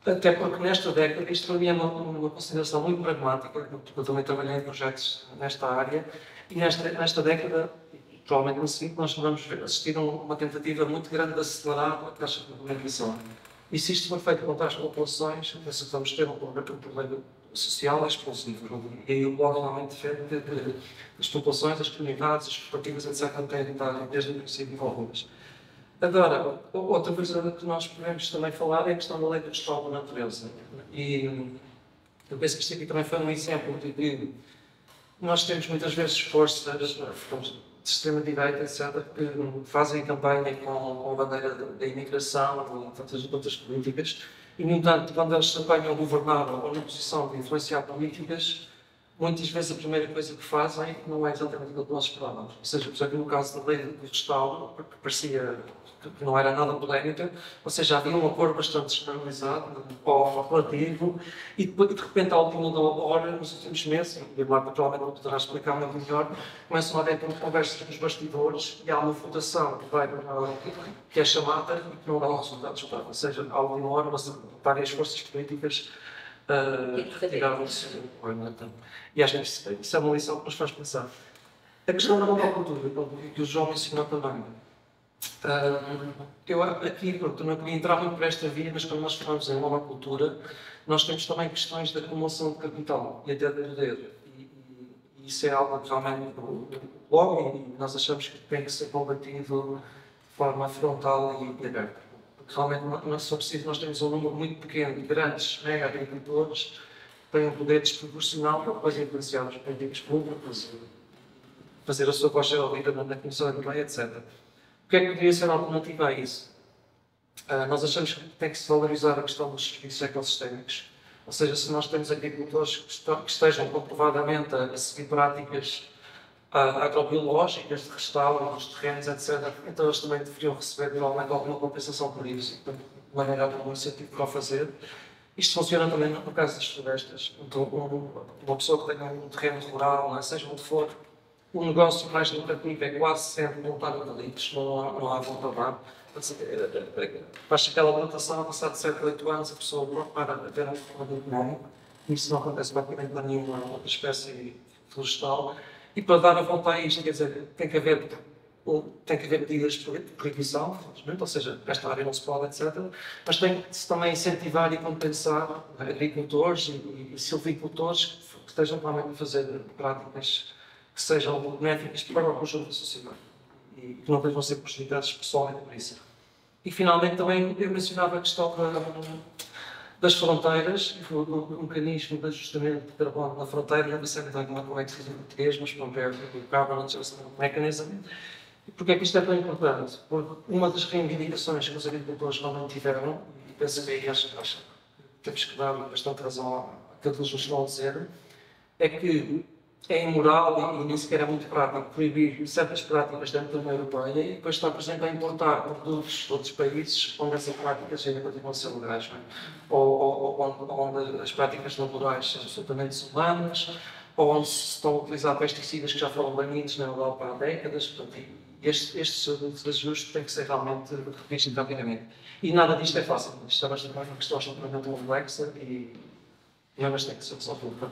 até porque nesta década, isto para mim é uma consideração muito pragmática, porque eu também trabalhei em projetos nesta área, e nesta década, provavelmente no seguinte, nós vamos assistir a uma tentativa muito grande de acelerar a taxa de implementação. E se isto for feito contra as populações, penso que vamos ter um problema social explosivo. E aí o Bloco realmente defende que as populações, as comunidades, as cooperativas, etc., têm de estar desde o princípio envolvidas. Agora, outra coisa que nós podemos também falar é a questão da lei do restauro da natureza. E eu penso que isto aqui também foi um exemplo de que nós temos muitas vezes forças de extrema-direita, etc., que fazem campanha com a bandeira da imigração e tantas outras políticas, e, no entanto, quando eles se apanham a governar ou na posição de influenciar políticas, muitas vezes a primeira coisa que fazem não é exatamente aquilo que nós esperávamos. Ou seja, por exemplo, no caso da lei do restauro, que parecia que não era nada polémica, ou seja, havia um acordo bastante generalizado, ou relativo, e depois, de repente, ao último da hora, nos últimos meses, e a Marta provavelmente não poderá explicar muito melhor, começam a haver conversas nos bastidores e há uma votação que é chamada e que não dá um resultado esperado. Ou seja, à última hora, várias forças políticas retiraram-se. E acho que isso é uma lição que nos faz pensar. A questão da monocultura, que o João mencionou também. Eu aqui não queria entrar muito por esta via, mas quando nós falamos em monocultura, nós temos também questões de acumulação de capital e até de poder. E isso é algo que realmente logo e nós achamos que tem que ser combatido de forma frontal e aberta. Porque realmente não é preciso, nós temos um número muito pequeno de grandes mega agricultores que têm um poder desproporcional para depois influenciar os políticos públicos, fazer a sua voz ser ouvida na Comissão Europeia, etc. O que é que poderia ser a alternativa a isso? Nós achamos que tem que se valorizar a questão dos serviços ecossistémicos. Ou seja, se nós temos agricultores que estejam comprovadamente a seguir práticas agrobiológicas de restauro dos terrenos, etc., então eles também deveriam receber provavelmente alguma compensação por isso, de maneira algum incentivo para o fazer. Isto funciona também no caso das florestas. Então, uma pessoa que tenha um terreno rural, seja onde for, o negócio mais lucrativo é quase sempre montar eucaliptos, não há volta a dar. Faz aquela plantação, passado 7 ou 8 anos, a pessoa para ver um produto novo. Isso não acontece praticamente para nenhuma outra espécie florestal. E para dar a volta a isto, quer dizer, tem que haver medidas de proibição, ou seja, esta área não se pode, etc. Mas tem que se também incentivar e compensar agricultores e silvicultores que estejam realmente a fazer práticas que sejam benéficas para o conjunto da sociedade e que não devem ser prejudicados pessoalmente por isso. E finalmente também eu mencionava a questão das fronteiras, o mecanismo de ajustamento de carbono na fronteira, não sei como é que se diz em português, mas para ver o Carbon Adjustment Mechanism. E porquê é que isto é tão importante? Porque uma das reivindicações que os agricultores realmente tiveram, e penso que acho que temos que dar bastante razão àquilo que eles nos estão a dizer, é que é imoral e nem sequer é muito prático proibir certas práticas dentro da União Europeia e depois estar, por exemplo, a importar produtos de outros países onde essas práticas ainda continuam a ser legais, ou onde as práticas laborais são absolutamente desumanas, ou onde se estão a utilizar pesticidas que já foram banidos na Europa há décadas. Portanto, estes ajustes têm que ser realmente revistos rapidamente. E nada disto é fácil. Isto é bastante uma questão extremamente complexa e mas tem que ser resolvido.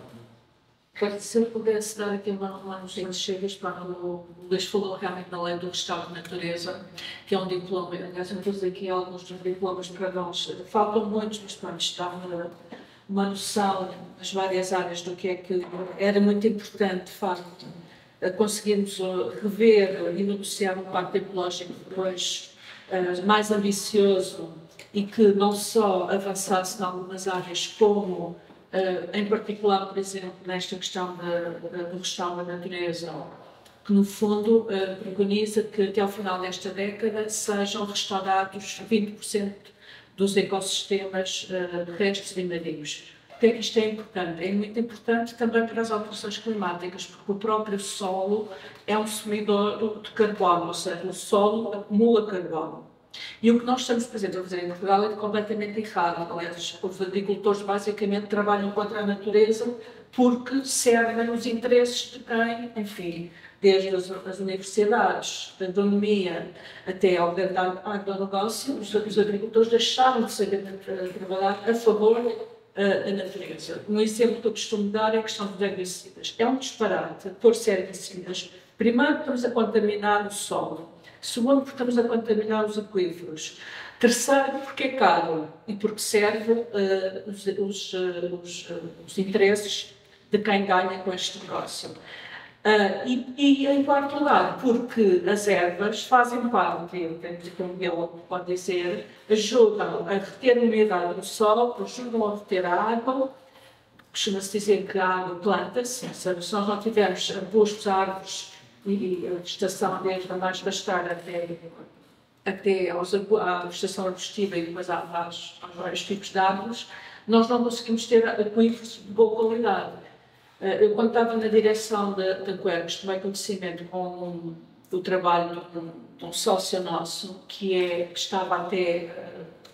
Se eu pudesse dar aqui uma notícia chegas para o Luís falou realmente na lei do restauro de natureza, que é um diploma, aliás, eu vou dizer aqui alguns dos diplomas para nós, faltam muitos, mas pronto, está uma noção nas várias áreas do que é que era muito importante, de facto, conseguirmos rever e negociar um pacto ecológico depois mais ambicioso e que não só avançasse em algumas áreas, como em particular, por exemplo, nesta questão do restauro da natureza, que no fundo preconiza que até ao final desta década sejam restaurados 20% dos ecossistemas terrestres e marinhos. Porque é que isto é importante? É muito importante também para as alterações climáticas, porque o próprio solo é um consumidor de carbono, ou seja, o solo acumula carbono. E o que nós estamos, por exemplo, a fazer em Portugal é completamente errado. Aliás, os agricultores basicamente trabalham contra a natureza porque servem os interesses de quem, enfim, desde as universidades, da economia até ao grande agronegócio, os agricultores deixaram de saber trabalhar a favor da natureza. Um exemplo que eu costumo dar é a questão dos herbicidas. É um disparate pôr-se herbicidas. Primeiro, estamos a contaminar o solo. Segundo, porque estamos a contaminar os aquíferos. Terceiro, porque é caro e porque serve os interesses de quem ganha com este negócio. E em quarto lugar, porque as ervas fazem parte, como ele pode dizer, ajudam a reter a umidade do solo, ajudam a reter a água. Costuma-se dizer que a água planta-se, se nós não tivermos arbustos, árvores e a vegetação desde a mais bastar até à vegetação arbustiva e depois aos vários tipos de árvores, nós não conseguimos ter aquíferos de boa qualidade. Eu, quando estava na direção da Quercus, tomei conhecimento com o trabalho de um sócio nosso, que estava até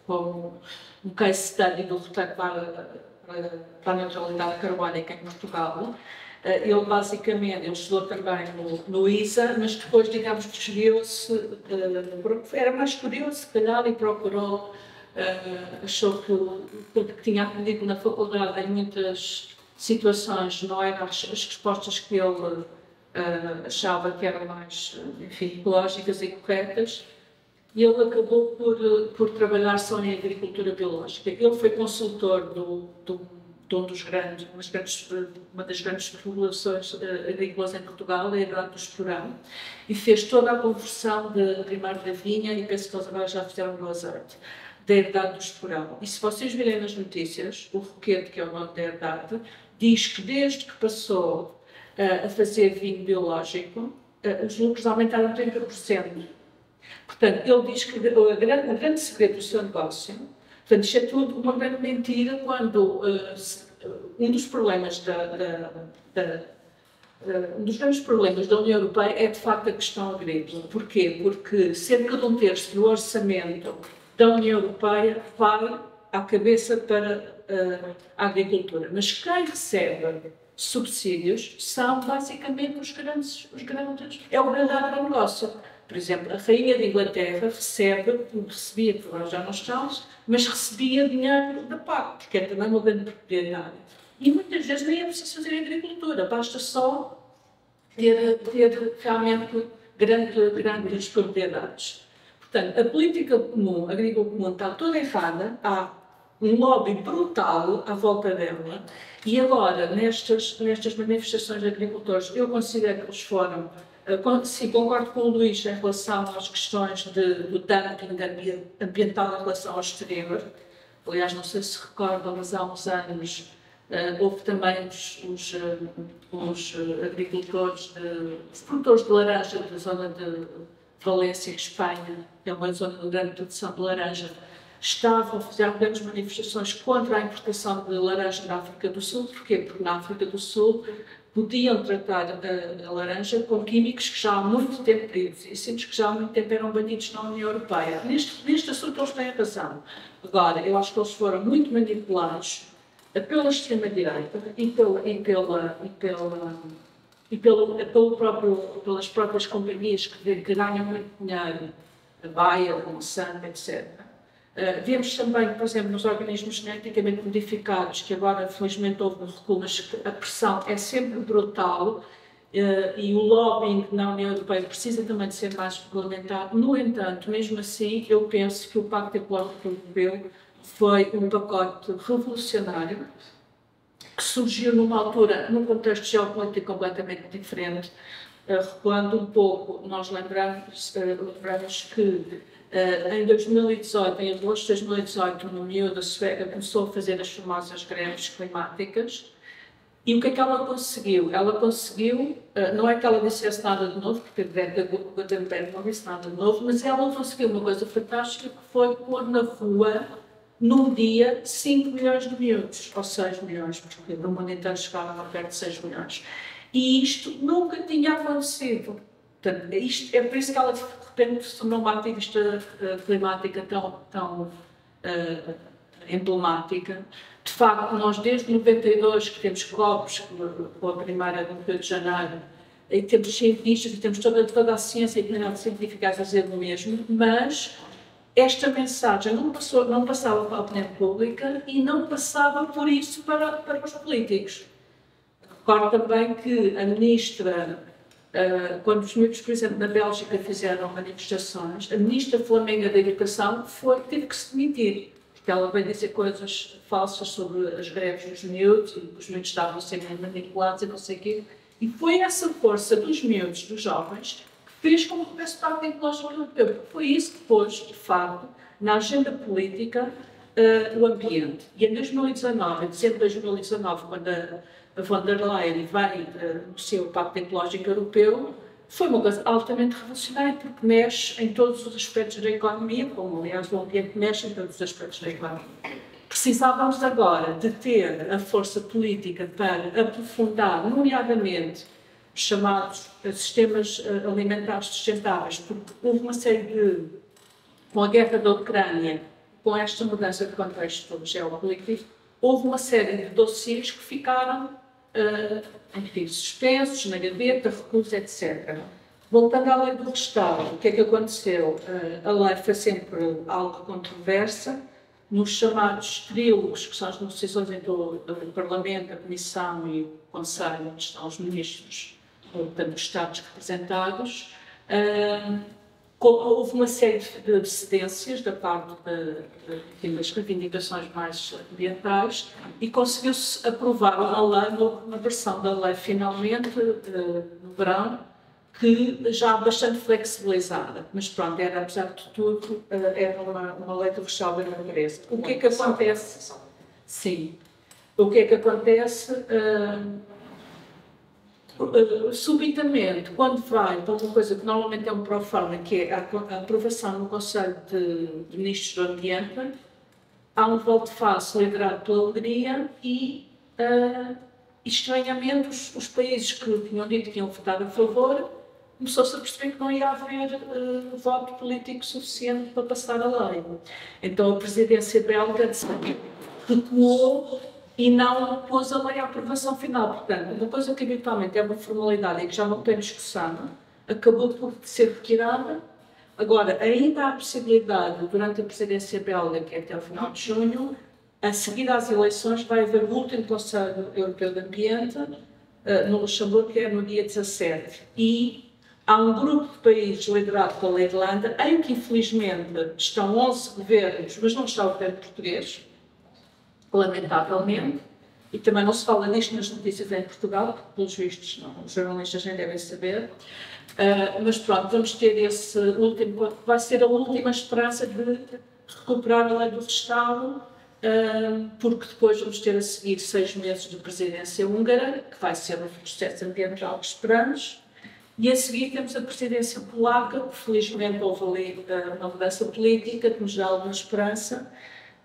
com um case study do roteiro para a neutralidade carbónica em Portugal. Ele basicamente estudou também no ISA, mas depois, digamos, desviou-se, era mais curioso, se calhar, e procurou, achou que o que tinha aprendido na faculdade em muitas situações não eram as respostas que ele achava que eram mais, enfim, lógicas e corretas. E ele acabou por trabalhar só em agricultura biológica. Ele foi consultor de uma das grandes populações agrícolas em Portugal, a Herdade do Esporão, e fez toda a conversão primário da vinha, e penso que eles agora já fizeram do azeite, da Herdade do Esporão. E se vocês virem nas notícias, o Roquete, que é o nome da Herdade, diz que desde que passou a fazer vinho biológico, os lucros aumentaram 30%. Portanto, ele diz que o grande segredo do seu negócio, portanto, isto é tudo uma grande mentira, quando um dos problemas um dos grandes problemas da União Europeia é, de facto, a questão agrícola. Porquê? Porque cerca de 1/3 do orçamento da União Europeia vai à cabeça para a agricultura. Mas quem recebe subsídios são, basicamente, os grandes é o grande agronegócio. Por exemplo, a Rainha de Inglaterra recebia, porque agora já não estamos, mas recebia dinheiro da PAC, porque é também uma grande propriedade. E muitas vezes nem é preciso fazer agricultura, basta só ter realmente grandes propriedades. Portanto, a política comum, agrícola comum, está toda errada, há um lobby brutal à volta dela, e agora, nestas manifestações de agricultores, eu considero que eles foram. Sim, concordo com o Luís em relação às questões do dumping ambiental em relação ao exterior. Aliás, não sei se recordam, mas há uns anos houve também os agricultores, os produtores de laranja da zona de Valência, Espanha, que é uma zona de grande produção de laranja, fizeram grandes manifestações contra a importação de laranja da África do Sul. Porquê? Porque na África do Sul podiam tratar a laranja com químicos que já há muito tempo produzidos, que já há muito tempo eram banidos na União Europeia. Neste assunto eles têm razão. Agora, eu acho que eles foram muito manipulados pela extrema-direita pelas próprias companhias que ganham muito dinheiro, a Bayer, a Monsanto, etc. Vemos também, por exemplo, nos organismos geneticamente modificados, que agora, felizmente, houve um recuo, mas a pressão é sempre brutal e o lobbying na União Europeia precisa também de ser mais regulamentado. No entanto, mesmo assim, eu penso que o Pacto Ecológico Europeu foi um pacote revolucionário que surgiu numa altura, num contexto geopolítico completamente diferente. Recuando um pouco, nós lembramos que em 2018, em agosto de 2018, no União da Suécia começou a fazer as famosas greves climáticas. E o que é que ela conseguiu? Ela conseguiu, não é que ela dissesse nada de novo, porque a Greta Thunberg não disse nada de novo, mas ela conseguiu uma coisa fantástica, que foi pôr na rua, num dia, 5 milhões de miúdos, ou 6 milhões, porque no mundo inteiro chegaram a perto de 6 milhões. E isto nunca tinha acontecido. Portanto, é por isso que ela, de repente, se tornou uma ativista climática tão emblemática. De facto, nós desde 92 que temos COPs, com a primeira no Rio de Janeiro, e temos cientistas e temos toda a ciência e a comunidade científica a fazer o mesmo, mas esta mensagem não passava para a opinião pública e não passava por isso para os políticos. Recordo também que a ministra, quando os miúdos, por exemplo, na Bélgica fizeram manifestações, a ministra flamenga da Educação teve que se demitir, porque ela veio dizer coisas falsas sobre as greves dos miúdos, e os miúdos estavam a ser manipulados e não sei o quê, E foi essa força dos miúdos, dos jovens, que fez com que houvesse Pacto Ecológico Europeu, porque foi isso que pôs, de facto, na agenda política o ambiente. E em 2019, em dezembro de 2019, quando a von der Leyen vai anunciar o Pacto Ecológico Europeu, foi uma coisa altamente revolucionária, porque mexe em todos os aspectos da economia, como aliás o ambiente mexe em todos os aspectos da economia. Precisávamos agora de ter a força política para aprofundar, nomeadamente, os chamados sistemas alimentares sustentáveis, porque houve uma série de, com a guerra da Ucrânia, com esta mudança de contexto geopolítico, houve uma série de dossiês que ficaram, enfim, suspensos, na gaveta, recursos, etc. Voltando à lei do Restado, o que é que aconteceu? A lei foi sempre algo controversa. Nos chamados trílogos, que são as negociações entre o Parlamento, a Comissão e o Conselho, onde estão os ministros, portanto, os Estados representados, houve uma série de cedências da parte das reivindicações mais ambientais e conseguiu-se aprovar a lei, uma versão da lei, finalmente, no verão, que já bastante flexibilizada, mas pronto, era, apesar de tudo, era uma lei de Restado da natureza. O que é que acontece? Sim. O que é que acontece? Subitamente, quando vai para uma coisa que normalmente é um proforma, que é a aprovação no Conselho de Ministros do Ambiente, há um volte-face liderado pela Hungria e, estranhamente, os países que tinham dito que iam votar a favor começou-se a perceber que não ia haver voto político suficiente para passar a lei. Então a presidência belga recuou e não pôs a lei à aprovação final. Portanto, uma coisa que habitualmente é uma formalidade e que já não tem discussão, acabou por ser retirada. Agora, ainda há a possibilidade, durante a presidência belga, que é até o final de junho, a seguir às eleições, vai haver o último Conselho Europeu de Ambiente, no Luxemburgo, que é no dia 17. E há um grupo de países liderado pela Irlanda, em que, infelizmente, estão 11 governos, mas não está o governo português, lamentavelmente, e também não se fala nisto nas notícias em Portugal, porque, pelos vistos, não, os jornalistas nem devem saber. Mas pronto, vamos ter esse último, vai ser a última esperança de recuperar a lei do Restado, porque depois vamos ter a seguir 6 meses de presidência húngara, que vai ser um processo ambiental que esperamos. E a seguir temos a presidência polaca, que felizmente houve ali uma mudança política, que nos dá alguma esperança,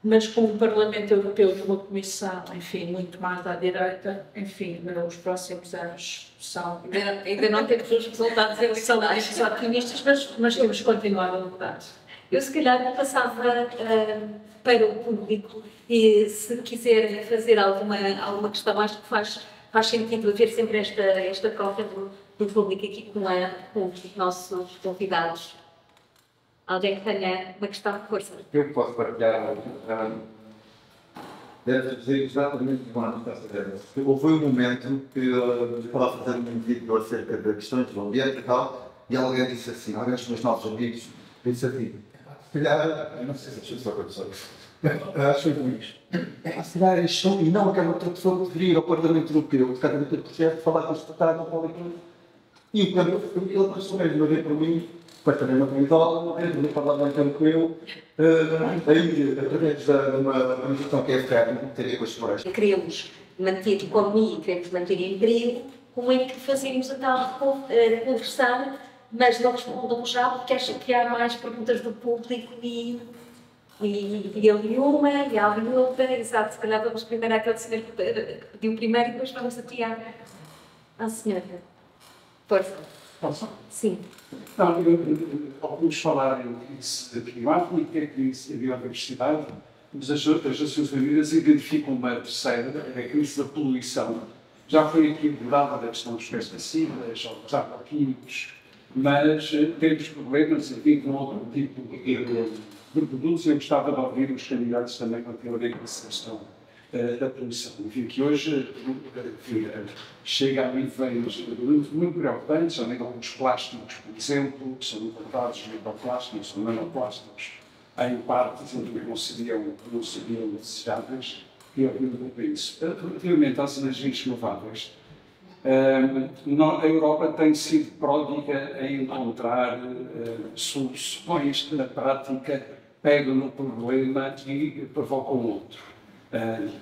mas com um Parlamento Europeu e uma Comissão, enfim, muito mais à direita, enfim, nos próximos anos são... Ainda não temos os resultados eleitorais. São otimistas, mas temos que continuar a lutar. Eu, se calhar, passava para o público e, se quiser fazer alguma questão, acho que faz sentido haver sempre esta troca do público aqui com os nossos convidados. Alguém que tenha uma questão de força? Eu posso partilhar. Deve dizer exatamente o que está a fazer. Houve um momento que eu estava a fazer um vídeo acerca de questões do ambiente e tal, e alguém disse assim, alguém dos meus novos amigos, disse assim, se calhar, eu não sei se é só professor, acho que foi isto. Se calhar eles são, e não aquela outra pessoa que deveria ir ao Parlamento Europeu, cada vez que o projeto, falar com os tratados, e o câmbio, ele passou mesmo a ver para mim, depois também uma camisola, dentro do Parlamento Europeu, aí, através de uma organização que é a FED, que tem com as florestas. Queremos manter economia, queremos manter emprego, como é que fazemos a tal conversão, mas não respondam já porque acham que há mais perguntas do público e ali uma, e ali outra, exato, se calhar vamos primeiro àquele senhor que pediu primeiro e depois vamos aqui à senhora. Força. Posso? Sim. Não, ouvimos falar em crise climática e em crise de biodiversidade, mas as Nações Unidas identificam uma terceira, a crise da poluição. Já foi aqui abordada a questão dos pesticidas, ou dos agroquímicos, mas temos problemas, enfim, com outro tipo de produtos. Eu gostava de ouvir os candidatos também para ter a ver com essa questão da poluição. Enfim, que hoje chega a níveis muito preocupantes, a nível dos plásticos, por exemplo, que são importados microplásticos, são nanoplásticos, em partes onde não seriam desejáveis, e eu pergunto isso. Relativamente às energias renováveis, A Europa tem sido pródiga em encontrar soluções que, na prática, pegam no problema e provocam outro.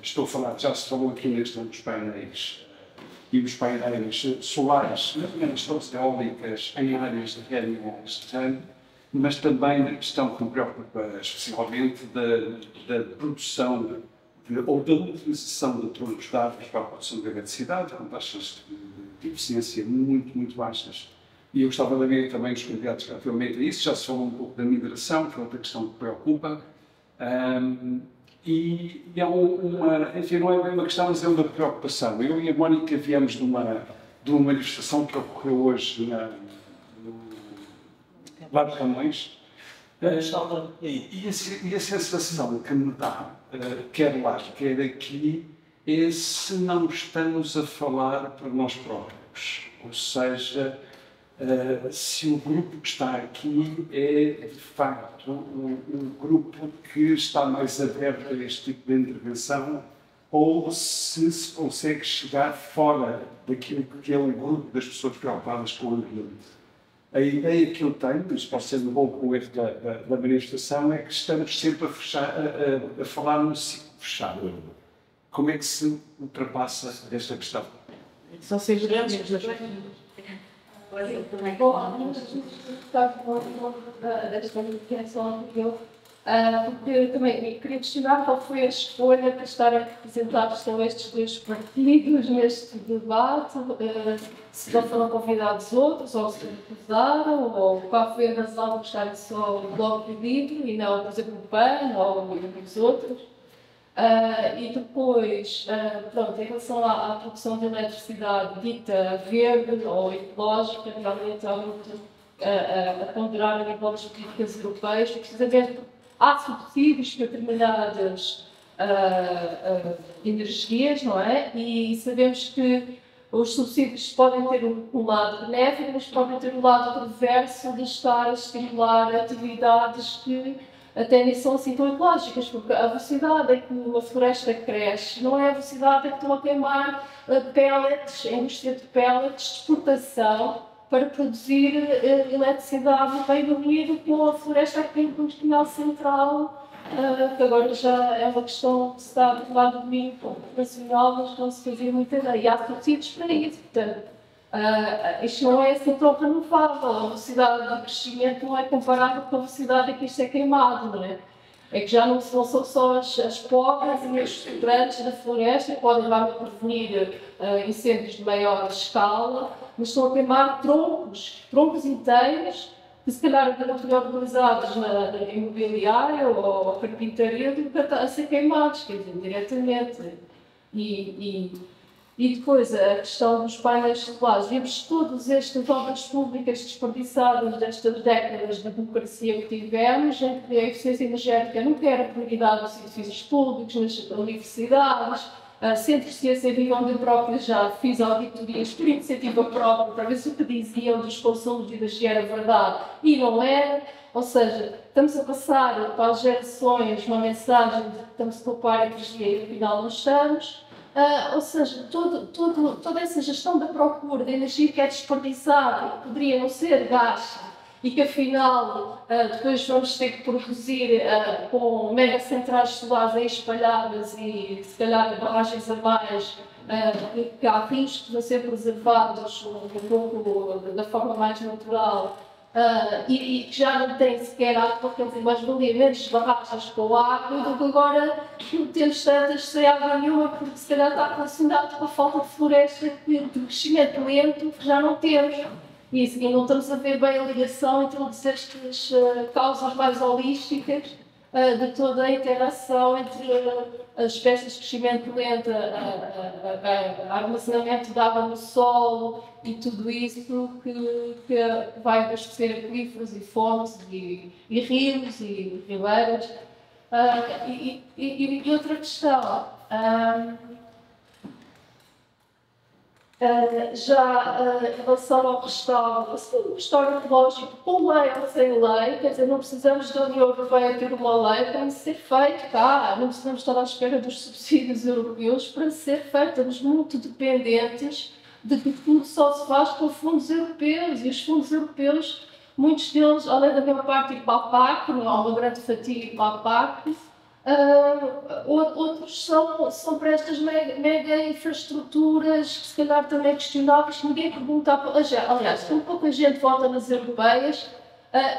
Estou a falar, já se falou aqui neste dos painéis e os painéis solares, nas torres eólicas em áreas de reuniões, mas também na questão que me preocupa especialmente da produção ou da utilização de troncos de árvores para a produção de eletricidade, com taxas de eficiência muito baixas. E eu gostava de ver também os candidatos relativamente a isso. Já se falou um pouco da migração, que é outra questão que preocupa. E é enfim, não é bem uma questão, mas é uma preocupação. Eu e a Mónica viemos de uma manifestação que ocorreu hoje no Lar de Camões. E a sensação que me dá, quer lá, quer aqui, é se não estamos a falar para nós próprios. Ou seja, se o grupo que está aqui é, de facto, um grupo que está mais aberto a este tipo de intervenção, ou se consegue chegar fora daquilo que é um grupo das pessoas preocupadas com o ambiente. A ideia que eu tenho, mas pode ser um pouco o erro da manifestação, é que estamos sempre a falar num ciclo fechado. Como é que se ultrapassa esta questão? São seis grandes. Bom, a gente está falando desta manifestação anterior, porque eu também queria questionar qual foi a escolha de estar a representar só estes dois partidos neste debate, se não foram convidados outros, ou se recusaram, ou qual foi a razão de estarem só o Bloco de Livro e não, por exemplo, o PAN ou os outros. E depois, pronto, em relação à produção de eletricidade dita verde ou ecológica, realmente há muito a ponderar a nível das políticas europeias, precisamente há subsídios para determinadas energias, não é? E sabemos que os subsídios podem ter um lado benéfico, mas podem ter um lado perverso de estar a estimular atividades que até nem são assim tão ecológicas, porque a velocidade em que uma floresta cresce não é a velocidade em que estão a queimar pellets, a indústria de pellets de exportação para produzir eletricidade no Reino Unido com a floresta que tem industrial central, que agora já é uma questão que se está a levar do domínio nacional, mas não se fazia muita ideia. E há subsídios para isso, portanto. Isto não é assim tão renovável, a velocidade de crescimento não é comparável com a velocidade em que isto é queimado, não é? É que já não são só as podas e os grandes da floresta que podem realmente prevenir incêndios de maior escala, mas estão a queimar troncos inteiros, que se calhar ainda não estão utilizados na imobiliária ou carpintaria, do que a ser queimados, quer dizer, diretamente. E depois a questão dos painéis solares. Vimos todas estas obras públicas desperdiçadas destas décadas de democracia que tivemos, em que a eficiência energética nunca era prioridade nos edifícios públicos, nas universidades, centros de ciência viva, onde eu própria já fiz auditorias por iniciativa própria, para ver se o que diziam dos consumos de energia era verdade e não era. Ou seja, estamos a passar para as gerações uma mensagem de que estamos a poupar energia e afinal não estamos. Ou seja, toda essa gestão da procura de energia que é desperdiçada e que poderia não ser gasta e que afinal depois vamos ter que produzir com mega centrais solares aí espalhadas e se calhar barragens a mais, que há riscos a ser preservados da forma mais natural. E que já não tem sequer água, quer dizer, mais valia menos barragens com água do que agora temos tantas sem água nenhuma, porque se calhar está relacionado com a falta de floresta, de crescimento lento que já não temos. E não estamos a ver bem a ligação entre estas causas mais holísticas de toda a interação entre as espécies de crescimento lento, armazenamento de água no solo e tudo isso que vai abastecer aquíferos e fontes e rios e ribeiras. E outra questão, em relação ao restauro ecológico, com lei ou sem lei, quer dizer, não precisamos da União Europeia ter uma lei para ser feito cá, não precisamos estar à espera dos subsídios europeus para ser feito, estamos muito dependentes de que tudo só se faz com fundos europeus, e os fundos europeus, muitos deles, além da maior parte ir para a PAC, não há uma grande fatia ir para a PAC, outros são para estas mega infraestruturas que se calhar também questionáveis, ninguém pergunta, aliás, tem pouca gente vota nas europeias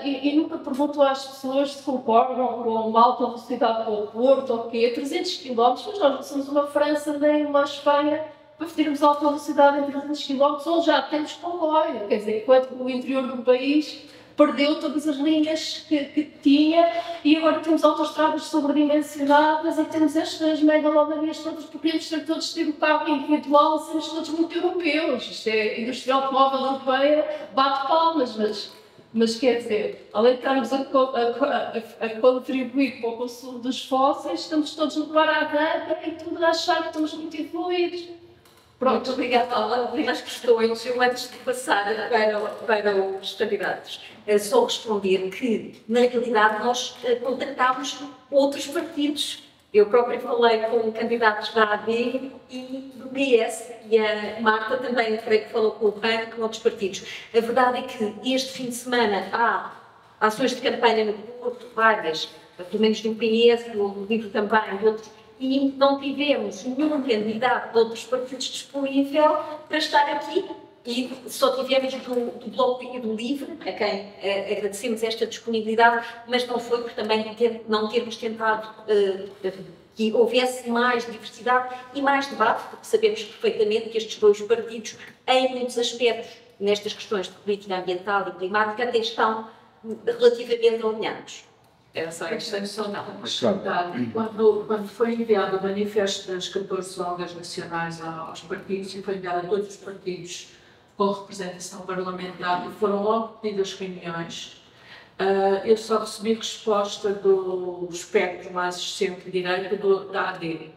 e nunca perguntou às pessoas se concordam com uma alta velocidade para o Porto ou o quê, 300 km, mas nós não somos uma França nem uma Espanha para termos alta velocidade em 300 km, ou já temos comboio, quer dizer, enquanto o interior do país perdeu todas as linhas que tinha e agora temos autoestradas sobredimensionadas e temos estas megalomanias todas, porque queremos todos ter o carro individual, somos todos muito europeus. Isto é, a indústria automóvel europeia bate palmas, mas quer dizer, além de estarmos a contribuir para o consumo dos fósseis, estamos todos a levar à rampa e tudo a achar que estamos muito evoluídos. Pronto, muito obrigada pelas questões. Eu, antes de passar para os candidatos, só responder que, na realidade, nós contactámos outros partidos. Eu própria falei com candidatos da AD e do PS, e a Marta também, creio que falou com o PAN, com outros partidos. A verdade é que este fim de semana há ações de campanha no Porto, várias, pelo menos do PS, do LIVRE também, de outros, e não tivemos nenhum candidato de outros partidos disponível para estar aqui, e só tivemos do Bloco e do LIVRE, a quem agradecemos esta disponibilidade, mas não foi por também não termos tentado que houvesse mais diversidade e mais debate, porque sabemos perfeitamente que estes dois partidos, em muitos aspectos, nestas questões de política ambiental e climática, até estão relativamente alinhados. Era só excepcional. Quando foi enviado o manifesto das 14 longas nacionais aos partidos, e foi enviado a todos os partidos com representação parlamentar, e foram logo pedidas reuniões, eu só recebi resposta do espectro mais centro-direita da AD.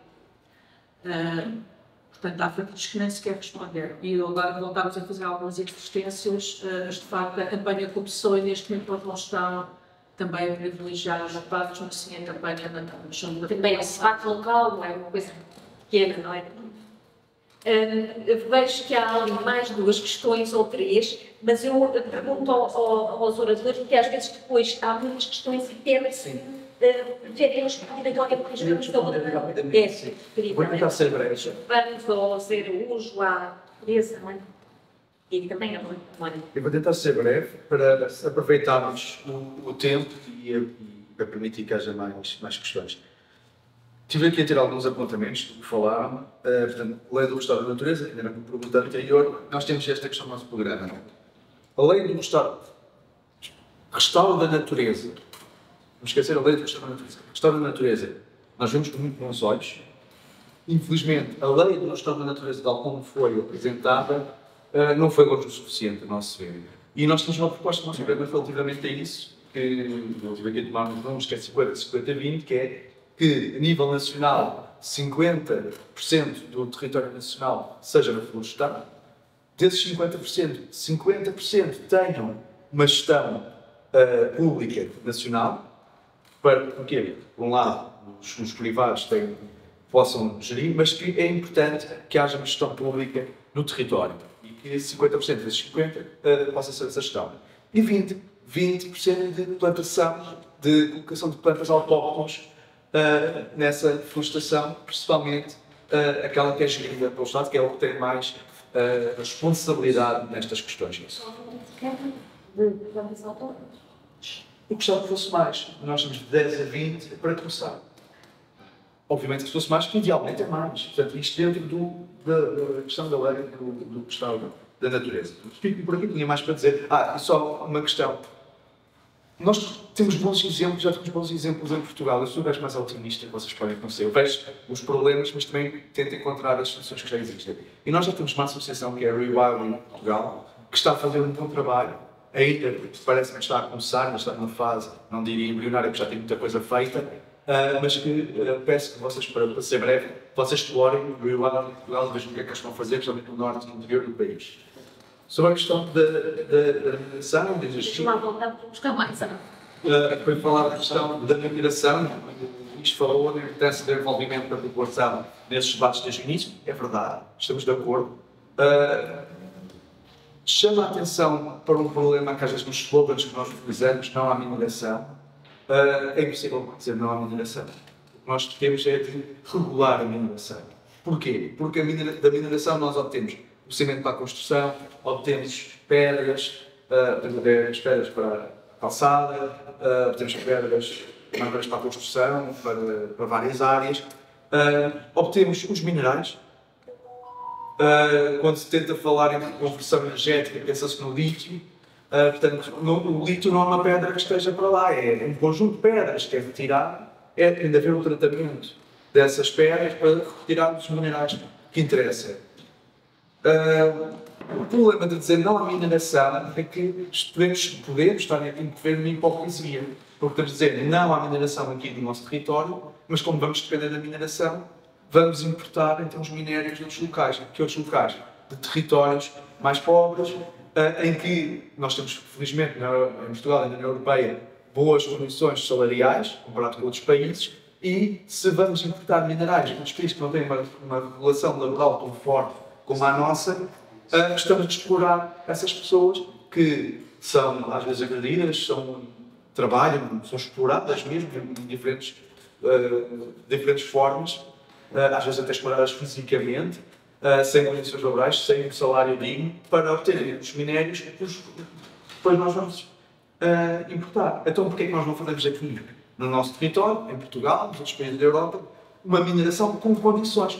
Portanto, há partidos que nem sequer responderam. E agora voltámos a fazer algumas insistências, mas de facto a campanha começou e neste momento eles não estão também a privilegiar as partes, mas sim a campanha na também esse debate local não é uma coisa pequena, não é? Vejo que há ali mais duas questões ou três, mas eu pergunto aos oradores, porque às vezes depois há muitas questões e temos teremos obrigatoriamente responder a outra. Vou tentar ser breve. Vamos ao Zero Uso, à Teresa, não é? E também a Mónica. Eu vou tentar ser breve para aproveitarmos o tempo e para permitir que haja mais questões. Estive aqui a ter alguns apontamentos do que falaram. Portanto, a lei do restauro da natureza, que era uma pergunta anterior, nós temos esta questão no nosso programa. A lei do restauro da natureza. Não esquecer a lei do restauro da natureza. Restauro da natureza. Nós vemos com muito bons olhos. Infelizmente, a lei do restauro da natureza, tal como foi apresentada, não foi longe o suficiente, a nosso ver. E nós temos uma proposta no nosso programa relativamente a isso, que eu tive aqui a tomar nos números, que é 50-50-20, que é que, a nível nacional, 50% do território nacional seja reflorestado. Desses 50% tenham uma gestão pública nacional. Porque, por um lado, os privados possam gerir, mas que é importante que haja uma gestão pública no território e que 50% desses 50% possa ser essa gestão. E 20% de plantação, de colocação de plantas autóctones nessa florestação, principalmente aquela que é gerida pelo Estado, que é o que tem mais responsabilidade nestas questões. Eu gostava que fosse mais. Nós temos de 10 a 20 para começar. Obviamente que se fosse mais, que idealmente é mais. Portanto, isto dentro da questão da lei do restauro da natureza. Fico por aqui, tinha mais para dizer. E só uma questão. Nós temos bons exemplos, já temos bons exemplos em Portugal. Eu sou o gajo mais otimista que vocês podem conhecer. Eu vejo os problemas, mas também tento encontrar as soluções que já existem. E nós já temos uma associação que é a Rewilding Portugal, que está a fazer um bom trabalho. Ainda parece-me que está a começar, mas está numa fase, não diria embrionária, porque já tem muita coisa feita, mas que peço que vocês, para ser breve, vocês explorem o Rewilding Portugal e vejam o que é que eles estão a fazer, principalmente no norte e no interior do país. Sobre a questão da mineração, da gestão. Foi falar da questão da mineração, isto falou da importância do envolvimento da população nesses debates desde o início, é verdade, estamos de acordo. Chama a atenção para um problema que às vezes nos slogans que nós utilizamos, não há mineração. É impossível dizer não há mineração. O que nós temos é de regular a mineração. Porquê? Porque da mineração nós obtemos o cimento para a construção, obtemos pedras, as pedras para a calçada, obtemos pedras para a construção, para várias áreas. Obtemos os minerais. Quando se tenta falar em conversão energética, pensa-se no lítio. Portanto, o lítio não é uma pedra que esteja para lá, é um conjunto de pedras que é retirado, tem de haver um tratamento dessas pedras para retirar os minerais que interessam. O problema de dizer não há mineração é que podemos estar aqui a viver uma hipocrisia, porque estamos a dizer não há mineração aqui no nosso território, mas como vamos depender da mineração, vamos importar então os minérios de outros locais. Que outros locais? De territórios mais pobres, em que nós temos, felizmente, em Portugal e na União Europeia, boas condições salariais, comparado com outros países, e se vamos importar minerais de outros países que não têm uma regulação laboral tão forte como a nossa, estamos a explorar essas pessoas que são, às vezes, agredidas, trabalham, são exploradas mesmo em diferentes formas, às vezes até exploradas fisicamente, sem condições laborais, sem um salário digno, para obterem os minérios que depois nós vamos importar. Então, porquê é que nós não fazemos aqui, no nosso território, em Portugal, nos outros países da Europa, uma mineração com condições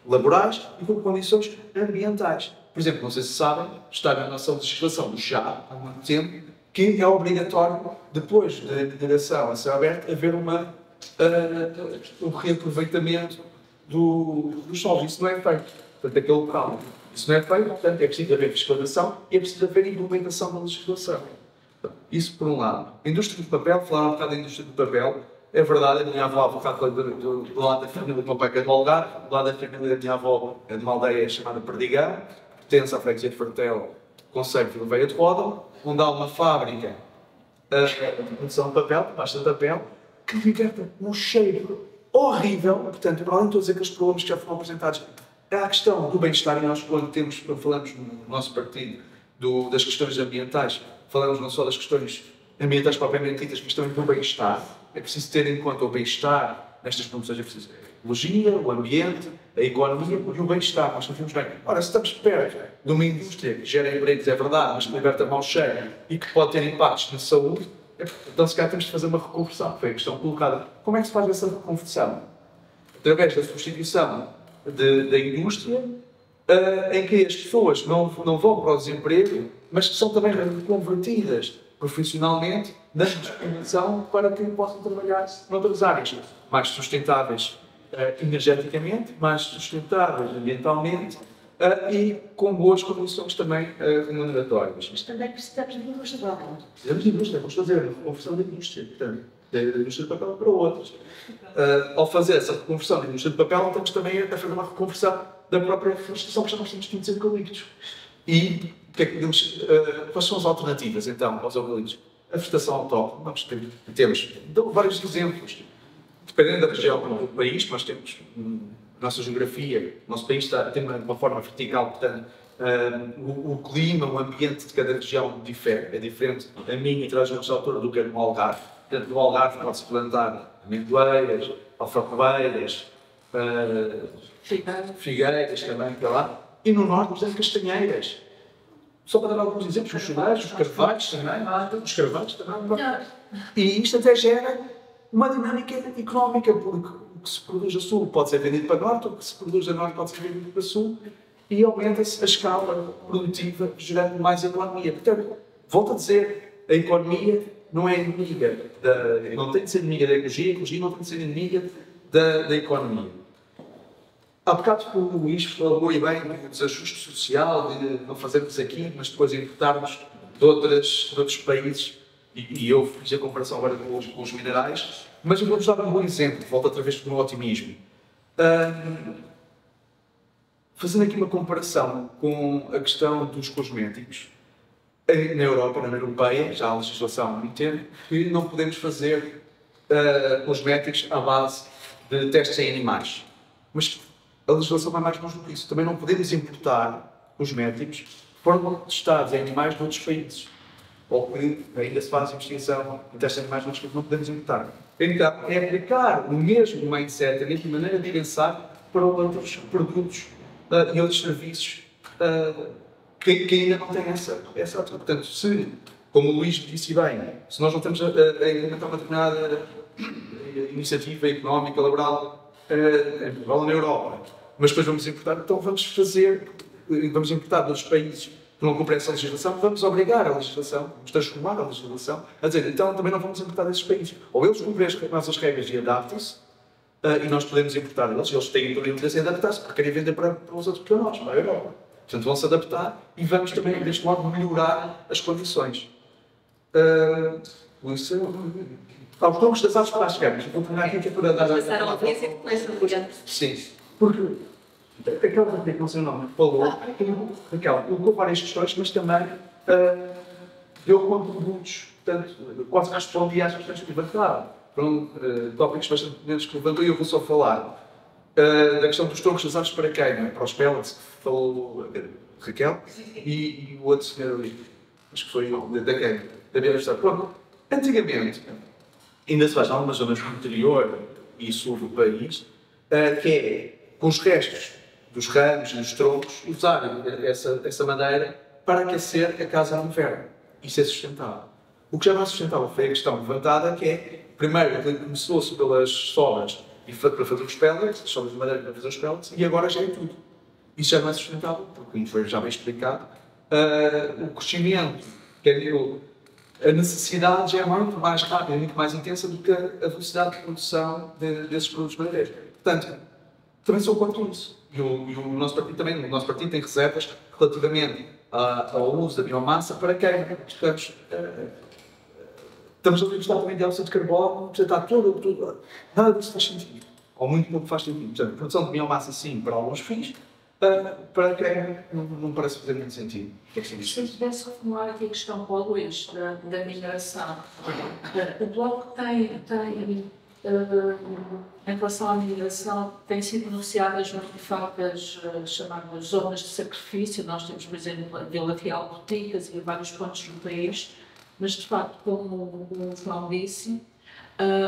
laborais e com condições ambientais? Por exemplo, não sei se sabem, está na nossa legislação do chá, há muito tempo, que é obrigatório, depois da mineração a céu aberto, haver um reaproveitamento dos solos. Isso não é feito. Portanto, aquele local. Isso não é feito, portanto, é preciso haver fiscalização e é preciso haver implementação da legislação. Isso por um lado. A indústria do papel, falar um bocado da indústria do papel, é verdade, a minha avó, há bocado do lado da família do meu pai, que é do Algarve, do lado da família da minha avó, é de uma aldeia chamada Perdigão, pertence à freguesia de Fartel, concelho de Veia de Roda, onde há uma fábrica de produção de papel, basta de papel, que liberta um cheiro horrível. Portanto, para além de todos aqueles problemas que já foram apresentados, há a questão do bem-estar, e nós, quando falamos no nosso partido das questões ambientais, falamos não só das questões ambientais propriamente ditas, mas também do bem-estar. É preciso ter em conta o bem-estar nestas promoções, é preciso a ecologia, o ambiente, a economia e o bem-estar. Nós sabemos bem. Ora, se estamos perto de uma indústria que gera empregos, é verdade, mas que liberta mau cheiro e que pode ter impactos na saúde, então se calhar temos de fazer uma reconversão. Foi a questão colocada. Como é que se faz essa reconversão? Através da substituição da indústria, em que as pessoas não vão para o desemprego, mas que são também reconvertidas profissionalmente, dando-lhes condição para que possam trabalhar noutras áreas mais sustentáveis energeticamente, mais sustentáveis ambientalmente e com boas condições também remuneratórias. Mas também precisamos de indústria. Precisamos de indústria, vamos fazer a reconversão da indústria, portanto, da indústria de papel para outras. Ao fazer essa reconversão da indústria de papel, temos também a fazer uma reconversão da própria florestação, porque já nós temos 500 eucaliptos. E o que é que podemos, quais são as alternativas, então, aos eucaliptos? A vegetação autóctone, nós temos vários exemplos. Dependendo da região do país, nós temos a nossa geografia, o nosso país tem uma forma vertical, portanto, o clima, o ambiente de cada região difere, é diferente. A minha traz uma altura do que no Algarve. Portanto, no Algarve pode-se plantar amendoeiras, alfarrobeiras, figueiras também para lá. E no norte, por exemplo, castanheiras. Só para dar alguns exemplos, os chorais, os carvalhos também. Os carvalhos também. E isto até gera uma dinâmica económica, porque o que se produz a sul pode ser vendido para norte, o que se produz a norte pode ser vendido para sul, e aumenta-se a escala produtiva, gerando mais economia. Portanto, volto a dizer, a economia não é inimiga, não tem de ser inimiga da ecologia, a ecologia não tem de ser inimiga da economia. Há bocado o Luís falou e bem do desajuste social, de não fazermos aqui, mas depois importarmos de outros países, e eu fiz a comparação agora com os minerais, mas eu vou-vos dar um bom exemplo, volto outra vez para o otimismo. Fazendo aqui uma comparação com a questão dos cosméticos, na Europa, na União Europeia, já há legislação há muito tempo, que não podemos fazer cosméticos à base de testes em animais. Mas a legislação vai mais longe do que isso. Também não podemos importar os médicos que foram testados em animais de outros países, ou que ainda se faz investigação em testes de animais de outros países, não podemos importar. Então, é aplicar o mesmo mindset, a mesma maneira de pensar para outros produtos e outros serviços que ainda não têm essa altura. Portanto, se, como o Luís disse bem, se nós não temos a implementar uma determinada iniciativa económica, laboral, na Europa, mas depois vamos importar, então vamos importar de outros países que não cumprem essa legislação, vamos obrigar a legislação, vamos transformar a legislação, a dizer, então também não vamos importar desses países. Ou eles cumprem as nossas regras e adaptam-se, e nós podemos importar deles, e eles têm todo o interesse em adaptar-se, porque querem vender para os outros, para nós, para a Europa. Portanto, vão-se adaptar e vamos também, deste modo, melhorar as condições. Aos troncos das árvores para as câmaras. Vou tornar aqui que é para dar... Passaram a vez e começam a ligar. Sim. Porque aquela que não sei o nome, falou, Raquel, colocou várias questões, mas também deu contributos, portanto, quase respondi às questões que levantaram. Foram tópicos bastante menos que levantou e eu vou só falar da questão dos troncos das árvores para quem, não é? Para os pellets, que falou Raquel, e o outro senhor ali, acho que foi da quem? Da Bem-Estar. Pronto, antigamente, ainda se faz em algumas zonas do interior e sul do país, que é com os restos dos ramos e dos troncos usar essa madeira para aquecer a casa no inverno. Isso é sustentável. O que já não é sustentável foi a questão levantada, que é, primeiro, começou-se pelas sobras e para fazer os pellets, as sobras de madeira para fazer os pellets, e agora já é tudo. Isso já não é sustentável, porque, como foi já bem explicado, o crescimento, quer dizer, a necessidade já é muito mais rápida, muito mais intensa do que a velocidade de produção desses produtos madeireiros. Portanto, também sou contra isso. E o nosso partido também, o nosso partido tem reservas relativamente ao uso da biomassa para queima. Estamos a gostar também de dióxido de carbono, está tudo, nada disso faz sentido. Ou muito pouco faz sentido. Portanto, a produção de biomassa sim, para alguns fins, para queima não parece fazer muito sentido. Se eu pudesse reformular aqui a questão para o Luís, da mineração, o Bloco tem em relação à mineração, têm sido anunciadas várias chamadas zonas de sacrifício. Nós temos, por exemplo, a Vila Real Boticas e vários pontos do país, mas, de facto, como o João disse,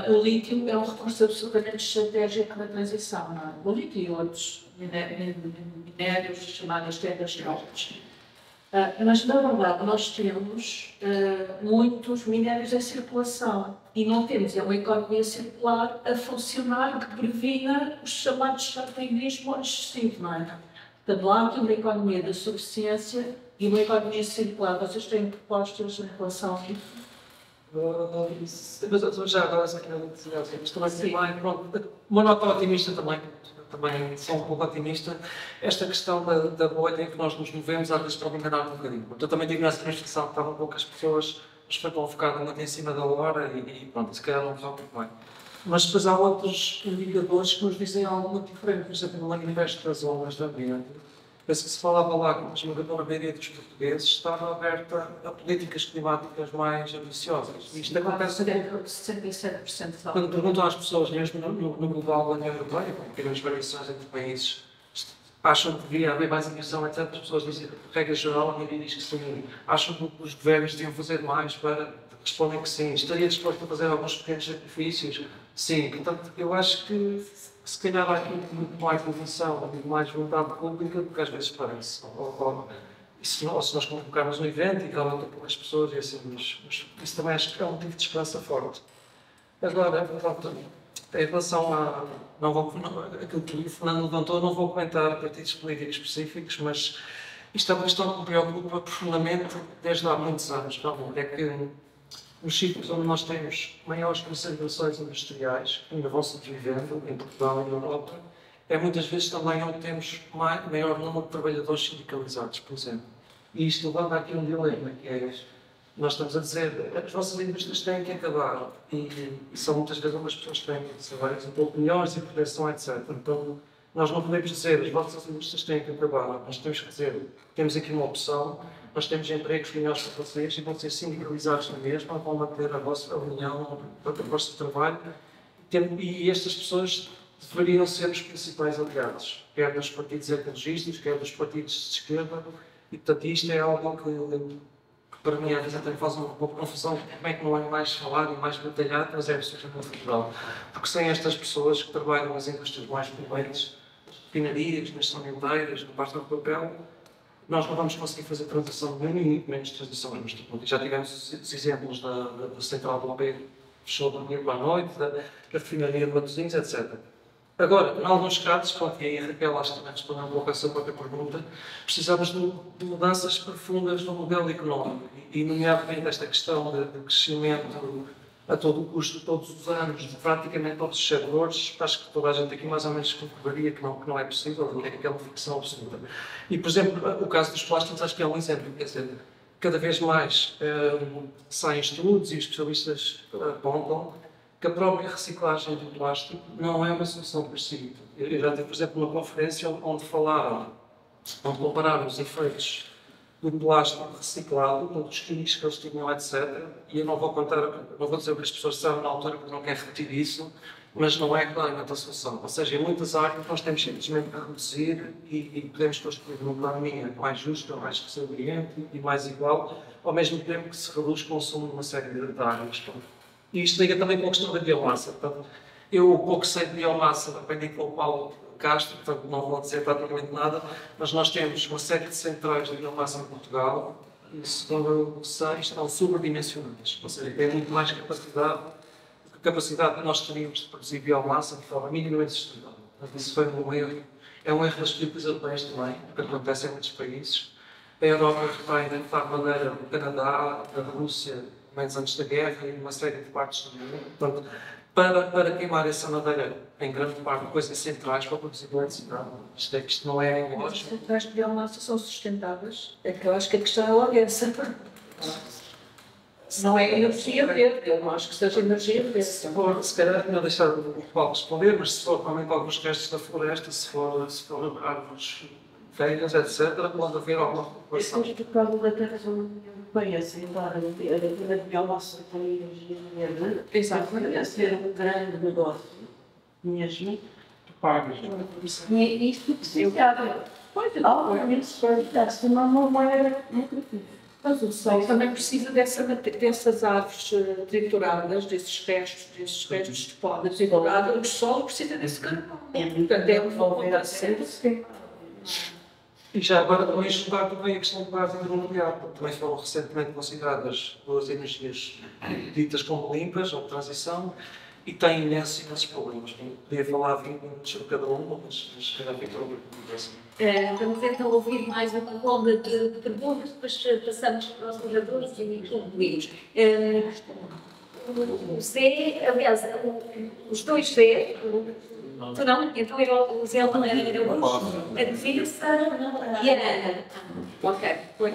o lítio é um recurso absolutamente estratégico na transição. Não é? O lítio e outros minérios chamados terras nobres. Mas, na verdade, nós temos muitos minérios em circulação e não temos uma economia circular a funcionar que previna os chamados charlatãonismo excessivo, não é? Portanto, lá há uma economia da suficiência e uma economia circular. Vocês têm propostas em relação a isso? Mas eu já agora, mas também, pronto, uma nota otimista também sou um pouco otimista, esta questão da bolha em que nós nos movemos, às vezes pode enganar um bocadinho. Eu também digo nessa investigação que estavam poucas pessoas, mas foi focadas muito em cima da hora e pronto, se calhar não está muito bem. Mas depois há outros indicadores que nos dizem algo muito diferente. Por exemplo, no manifesto das zonas de ambiente, penso que se falava lá que a esmagadora maioria dos portugueses estava aberta a políticas climáticas mais ambiciosas. Isto acontece 67% da quando perguntam às pessoas, mesmo no global da União Europeia, porque as variações entre países acham que devia haver mais ambição, etc. As pessoas dizem, regra geral, a maioria diz que sim. Acham que os governos deviam fazer mais para respondem que sim. Estaria disposto a fazer alguns pequenos sacrifícios? Sim. Portanto, eu acho que se calhar há aqui muito mais posição, muito mais vontade pública do que às vezes parece. E se nós convocarmos um evento e calam poucas pessoas, e assim, mas isso também acho que é um motivo de esperança forte. Agora, pronto, em relação a aquilo que o Fernando levantou, não vou comentar partidos políticos específicos, mas isto é uma questão que me preocupa profundamente desde há muitos anos. Não, é que nos sítios onde nós temos maiores concentrações industriais, que ainda vão sobrevivendo, em Portugal e na Europa, é muitas vezes também onde temos maior número de trabalhadores sindicalizados, por exemplo. E isto levanta aqui um dilema, que é nós estamos a dizer as vossas indústrias têm que acabar, e são muitas vezes umas pessoas que têm salários um pouco melhores e proteção, etc. Então, nós não podemos dizer as vossas indústrias têm que acabar, nós temos que dizer, temos aqui uma opção, nós temos empregos melhores para vocês e vão ser sindicalizados na mesma, vão manter a vossa união, o vosso trabalho, e estas pessoas deveriam ser os principais aliados, quer dos partidos ecologistas, quer dos partidos de esquerda, e portanto isto é algo que para mim às vezes até faz uma confusão, como é que não é mais falado e mais batalhado, mas é absolutamente natural. Porque sem estas pessoas que trabalham nas indústrias mais poluentes, nas refinarias, nas sonildeiras, no pasta de papel, nós não vamos conseguir fazer transição nenhuma e muito menos transição justa. Já tivemos os exemplos da central do OPE, fechou do dia para a noite, da refinaria de Matosinhos, etc. Agora, em alguns casos, e aí a Raquel acho que também respondeu um pouco a sua própria pergunta, precisamos de mudanças profundas no modelo económico e nomeadamente esta questão de crescimento a todo o custo, todos os anos, de praticamente todos os setores. Acho que toda a gente aqui mais ou menos concordaria que não é possível, que é aquela ficção absoluta. E, por exemplo, o caso dos plásticos acho que é um exemplo, quer dizer, cada vez mais saem estudos e os especialistas apontam que a própria reciclagem do plástico não é uma solução para si. Eu já tive, por exemplo, uma conferência onde compararam os efeitos do plástico reciclado, todos os químicos que eles tinham, etc. E eu não vou dizer o que as pessoas disseram na altura, porque não quero repetir isso, mas não é claramente a solução. Ou seja, em muitas áreas nós temos simplesmente a reduzir e podemos construir uma economia mais justa, mais resiliente e mais igual, ao mesmo tempo que se reduz o consumo de uma série de áreas. E isto liga também com a questão da biomassa. Portanto, eu pouco sei de biomassa, aprendi com o Paulo Castro, portanto não vou dizer praticamente nada, mas nós temos uma série de centrais de biomassa em Portugal e, segundo eu sei, estão sobredimensionadas. Ou seja, tem muito mais capacidade do que a capacidade que nós teríamos de produzir biomassa de forma minimamente sustentável. Portanto, isso foi um erro. É um erro das políticas europeias também, o que acontece em muitos países. A Europa vai identificar maneira do Canadá, da Rússia, menos antes da guerra, e uma série de partes do mundo. Portanto, para queimar essa madeira, em grande parte, coisas centrais para produzir eletricidade. Isto não é lógico. As centrais de biomassa são sustentáveis. É que eu acho que a questão é logo essa. Não é energia verde, eu não acho que seja energia verde. Se calhar não deixar o Paulo responder, mas se for realmente alguns restos da floresta, se for árvores velhas, etc., pode haver alguma preocupação. Por causa da Terra Europeia, aceitar a biomassa com energia verde, exatamente, a ser um grande negócio mesmo. Tu pagas. E isto precisa. Pois, obviamente, se for não é lucrativo. Mas o sol também precisa dessas árvores trituradas, desses restos de pó da triturada. O solo precisa desse carbono. Portanto, é uma sempre. E já agora também juntar também a questão do gás hidronuclear, porque também foram recentemente consideradas duas energias ditas como limpas ou de transição e têm imensos problemas. Podia falar 20 minutos sobre cada uma, mas já fica uma conversa. Vamos então ouvir mais uma ronda de perguntas, depois passamos para os oradores e concluímos. O Zé, aliás, os dois Zé, tu não? Então o Zé era a Divisa e a Ana. Ok, foi.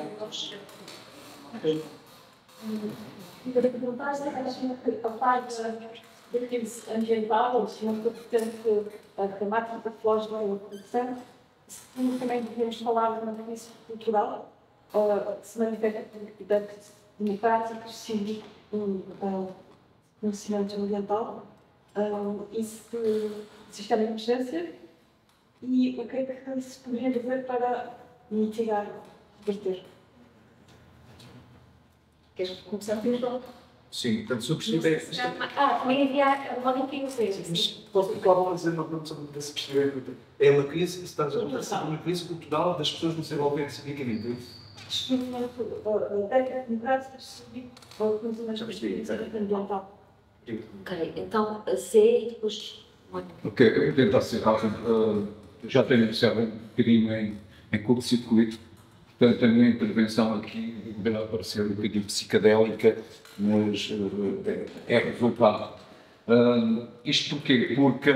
Para perguntar se a parte da crise ambiental, se não portanto a temática da flores da produção, se também devemos falar de uma crise cultural, se manifesta da crise democrática, cívico, conhecimento ambiental, e se está em emergência, e o que é que se poderia fazer para mitigar, reverter? Queres começar por isso? Sim, portanto, se eu perceber. Também havia uma limpinha Mas posso fazer uma pergunta sobre esse perceber? É uma crise, estás a acontecer uma crise cultural das pessoas não se envolverem civicamente, é isso? Ok, então a C e depois. Ok, eu vou tentar ser rápido. Já tenho iniciado um bocadinho em curto-circuito, portanto a minha intervenção aqui deverá parecer um bocadinho psicadélica, mas é resultado. Isto porquê? Porque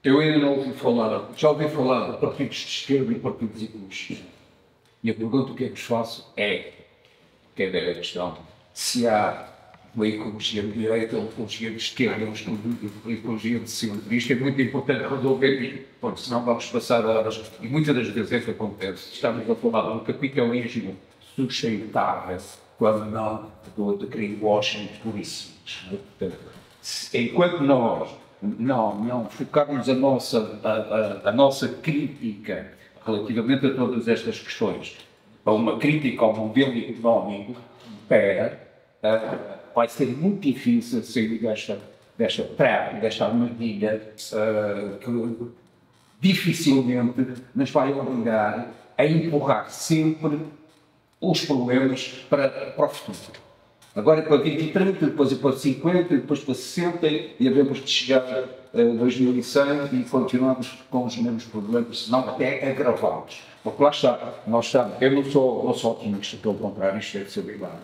eu ainda não ouvi falar, já ouvi falar de partidos de esquerda e partidos ecologistas. E a pergunta que eu vos faço é a questão, se há uma ecologia de direita, uma ecologia de esquerda, uma ecologia de centro. Isto é muito importante resolver isto, porque senão vamos passar horas. E muitas das vezes é que acontece. Estamos a falar de um capitalismo sustentável, quando não de greenwashing puríssimos. Portanto, enquanto nós não focarmos a nossa crítica relativamente a todas estas questões, a uma crítica ao modelo económico, vai ser muito difícil sair desta trap, desta armadilha, que dificilmente nos vai obrigar a empurrar sempre os problemas para o futuro. Agora é para 20 e 30, depois é para 50, depois para 60 e havemos de chegar a 2100 e continuamos com os mesmos problemas, senão até agravá-los. Porque lá está, eu não sou otimista, pelo contrário, isto deve ser verdade.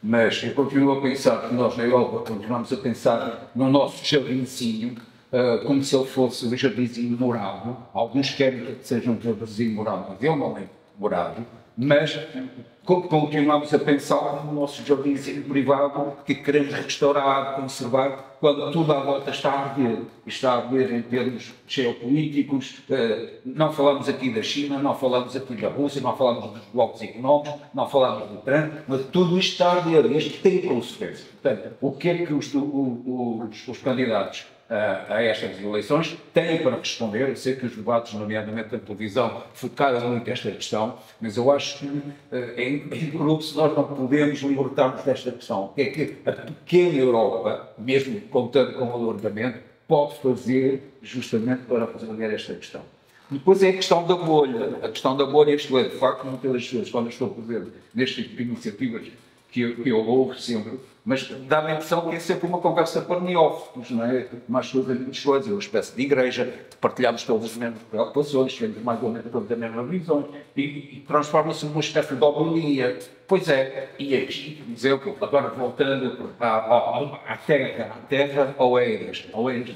Mas eu continuo a pensar que nós na Europa continuamos a pensar no nosso jardinzinho, como se ele fosse um jardinzinho morado. Alguns querem que seja um jardinzinho morado, mas ele não é morado. Mas continuamos a pensar no nosso jardinzinho privado que queremos restaurar, conservar, quando tudo à volta está a arder. Está a arder em termos geopolíticos. Não falamos aqui da China, não falamos aqui da Rússia, não falamos dos blocos económicos, não falamos do Trump, mas tudo isto está a arder. Isto tem consequências. Portanto, o que é que os candidatos a estas eleições têm para responder? Eu sei que os debates, nomeadamente na televisão, focaram muito esta questão, mas eu acho que em grupo nós não podemos libertar-nos desta questão. O que é que a pequena Europa, mesmo contando com o alargamento, pode fazer justamente para resolver esta questão? Depois é a questão da bolha. A questão da bolha, isto é, de facto, muitas das vezes, quando eu estou a fazer neste tipo de iniciativas que eu ouvo sempre, mas dá-me a impressão que é sempre uma conversa para neófitos, não é? Mais muitas coisas, uma espécie de igreja, partilhamos todas as mesmas preocupações, temos mais ou menos todas as mesmas visões, e transforma-se numa espécie de homilia. Pois é, e aqui, por exemplo, agora voltando à terra Oeiras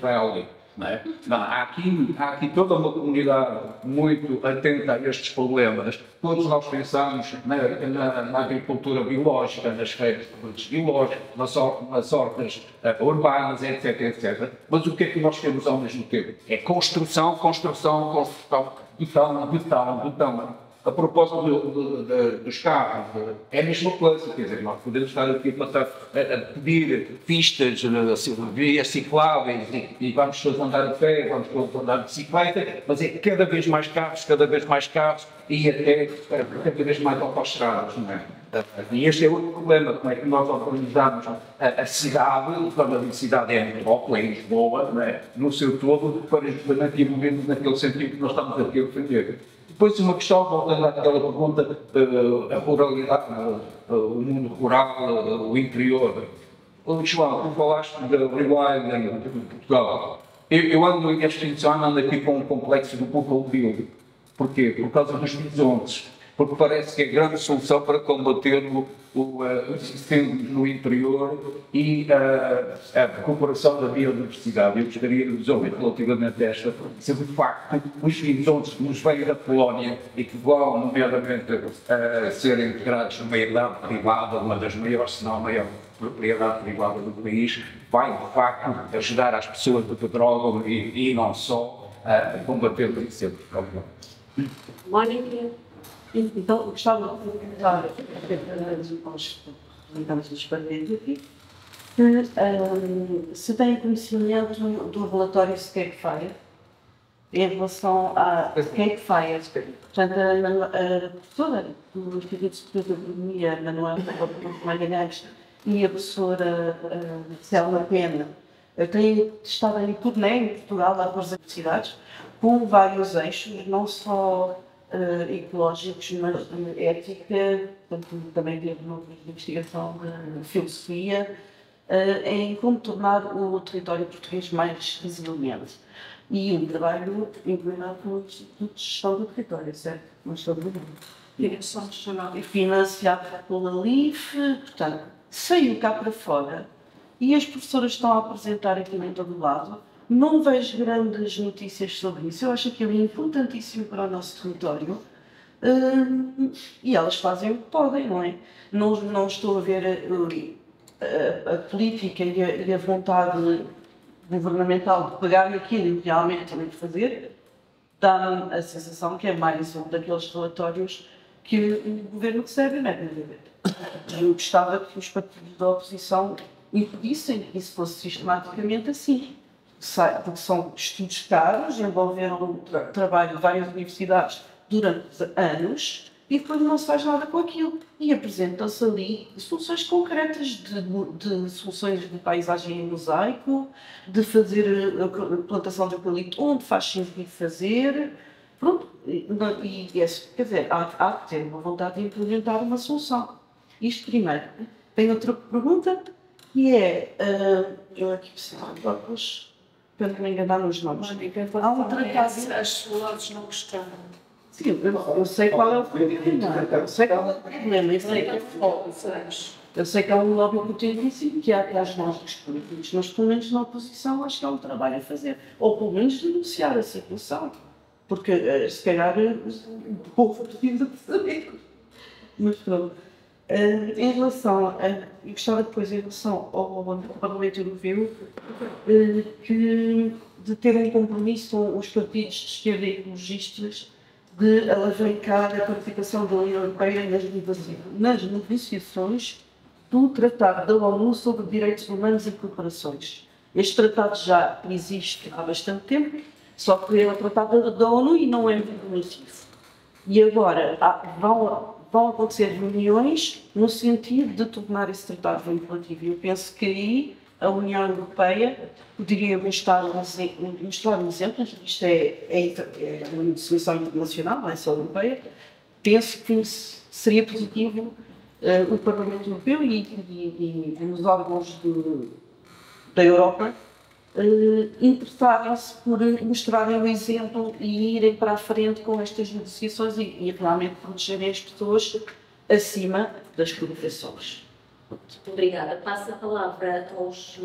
Valley, não é? Não, há aqui toda uma comunidade muito atenta a estes problemas. Todos nós pensamos na agricultura biológica, nas redes de produtos biológicos, nas hortas urbanas, etc. Mas o que é que nós temos ao mesmo tempo? É construção, betão. A propósito dos carros, é a mesma coisa, quer dizer, nós podemos estar aqui a pedir pistas, vias cicláveis e vamos todos andar a pé, vamos todos andar de bicicleta, mas é cada vez mais carros e até cada vez mais autoestradas, não é? E este é outro problema, como é que nós organizamos a cidade, quando a cidade é a metrópole, em Lisboa, não é? No seu todo, para justamente evoluirmos naquele sentido que nós estamos aqui a defender. Depois uma questão, voltando àquela pergunta, a ruralidade, o mundo rural, o interior. João, tu falaste da Rewind de Portugal. Eu ando este fim de semana, ando aqui com um complexo do Popol Vuh. Porquê? Por causa dos bisontes. Porque parece que é a grande solução para combater os incêndios no interior e a recuperação da biodiversidade. Eu gostaria de dizer relativamente a esta, se de facto os bisontes que nos vêm da Polónia e que vão, nomeadamente, ser integrados numa idade privada, uma das maiores, se não a maior propriedade privada do país, vai de facto ajudar as pessoas do petróleo e não só a combater os incêndios. Mónica. Então, gostava de perguntar aos representantes dos partidos aqui se têm conhecimento do relatório Cake Fire em relação a Cake Fire. Portanto, a professora do Instituto Superior de Economia, Manuel Magalhães, e a professora Selma Pena têm estado em turnê em Portugal, a várias universidades, com vários eixos, não só ecológicos, mas de ética, também teve núcleos de investigação de filosofia, em como tornar o território português mais resiliente. E um trabalho implementado pelo Instituto de Gestão do Território, certo? Mas sobre o mundo. Direção Nacional. E financiado pela LIF, portanto, saiu cá para fora e as professoras estão a apresentar aqui em todo lado. Não vejo grandes notícias sobre isso. Eu acho que é importantíssimo para o nosso território e elas fazem o que podem, não é? Não estou a ver a política e a vontade governamental de pegar naquilo e realmente também de fazer. Dá-me a sensação que é mais um daqueles relatórios que o governo recebe, não é? Eu gostava que os partidos da oposição e pedissem que isso fosse sistematicamente assim. Porque são estudos caros, envolveram trabalho de várias universidades durante anos e depois não se faz nada com aquilo. E apresentam-se ali soluções concretas de soluções de paisagem em mosaico, de fazer a plantação de eucalipto onde faz sentido fazer. Pronto, quer dizer, há que ter uma vontade de implementar uma solução. Isto primeiro. Tem outra pergunta, que é, eu aqui preciso de óculos, para não me enganar nos nomes. Há um tratado... As suas não gostaram. Sim, eu sei qual é o problema. Eu sei qual é o problema. Eu sei que há um lobby potentíssimo que há atrás de nós, dos políticos, mas pelo menos na oposição acho que há um trabalho a fazer. Ou pelo menos denunciar a situação. Porque se calhar o povo precisa de saber. Mas pronto. Em relação a. Eu gostava depois, em relação ao Parlamento Europeu, de ter um compromisso com os partidos de esquerda e ecologistas de alavancar a participação da União Europeia nas negociações do Tratado da ONU sobre Direitos Humanos e Corporações. Este tratado já existe há bastante tempo, só que é um tratado da ONU e não é vinculativo. E agora vão acontecer reuniões no sentido de tornar esse tratado vinculativo. Eu penso que aí a União Europeia poderia mostrar um exemplo, isto é uma solução internacional, não é só europeia. Penso que seria positivo o Parlamento Europeu e os órgãos da Europa interessarem-se por mostrarem o exemplo e irem para a frente com estas negociações e realmente protegerem as pessoas acima das provocações. Muito obrigada. Passo a palavra aos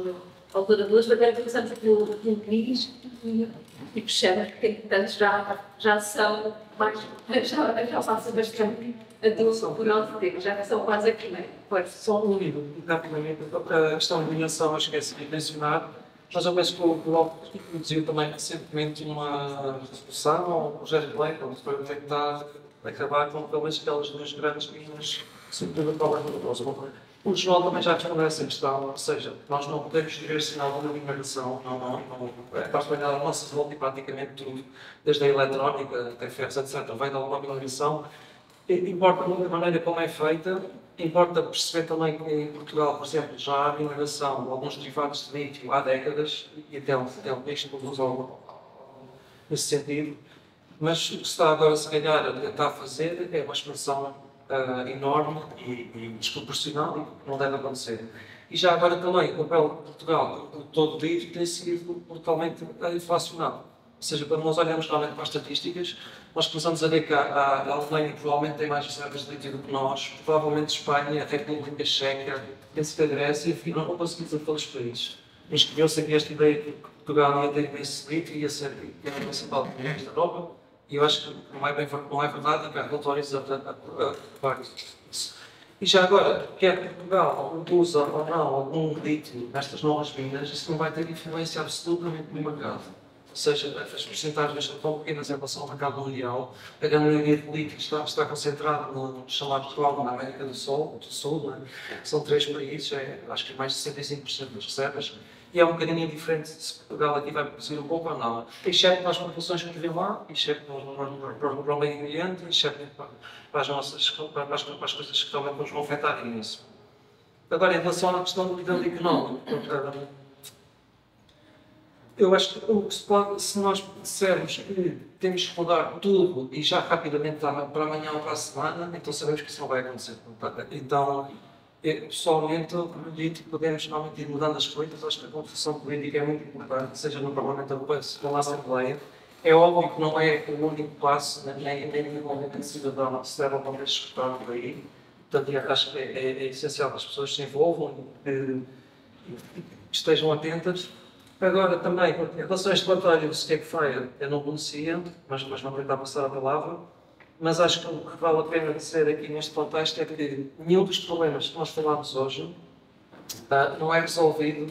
oradores, mas agora começamos pelo Luís e fechamos, porque portanto já são mais, já passa bastante do nosso tempo, já são quase aqui, não é? Só um livro, rapidamente, a questão de alinhação, eu esqueci de mencionar, mas eu penso que o Bloco introduziu também recentemente uma resolução, ou um projeto de lei, que foi tentar acabar com pelo menos aquelas duas grandes linhas, sobretudo a prova do próximo. O João também já respondeu essa questão, ou seja, nós não podemos viver sem alguma imigração, para apanhar a nossa volta e praticamente tudo, desde a eletrónica até ferros, etc., vem de alguma imigração. Importa muito a maneira como é feita, importa perceber também que em Portugal, por exemplo, já há mineração de alguns derivados de lítio há décadas, e até um peixe produz algo nesse sentido, mas o que se está agora, se calhar, a tentar fazer é uma expansão enorme e desproporcional e que não deve acontecer. E já agora também, o papel de Portugal, como todo dito, tem sido brutalmente inflacionado. Ou seja, quando nós olhamos realmente para as estatísticas, nós começamos a ver que a Alemanha provavelmente tem mais reservas de lítio do que nós, provavelmente Espanha, a República Checa, a Grécia, enfim, não conseguimos aqueles países. Mas criou-se aqui esta ideia de que Portugal ia ter imenso lítio e ia ser a principal economia da Europa, e eu acho que não é verdade, e há relatórios a provar isso. E já agora, quer Portugal produza ou não algum lítio nestas novas minas, isso não vai ter influência absolutamente no mercado. Ou seja, as porcentagens são tão pequenas em relação ao mercado mundial, a grande maioria de lítio está concentrada no chamado Portugal, na América do Sul, não é? São 3 países, acho que mais de 65% das reservas, e é um bocadinho diferente se Portugal aqui vai produzir um pouco ou não. Exceto para as populações que vivem lá, exceto para o meio ambiente, exceto para as coisas que também nos vão afetar nisso. Agora, em relação à questão do modelo económico, eu acho que se nós dissermos que temos que mudar tudo e já rapidamente para amanhã ou para a semana, então sabemos que isso não vai acontecer. Então, pessoalmente, eu acredito que podemos realmente ir mudando as coisas. Acho que a construção política é muito importante, seja no Parlamento Europeu, seja na Assembleia. É óbvio que não é o único passo, nem o envolvimento cidadão se deve ao escutar por aí. Portanto, acho que é essencial que as pessoas se envolvam e estejam atentas. Agora, também, em relação a este relatório do Stake Fire, eu não conhecia, mas não vou tentar passar a palavra. Mas acho que o que vale a pena dizer aqui neste contexto é que nenhum dos problemas que nós falamos hoje não é resolvido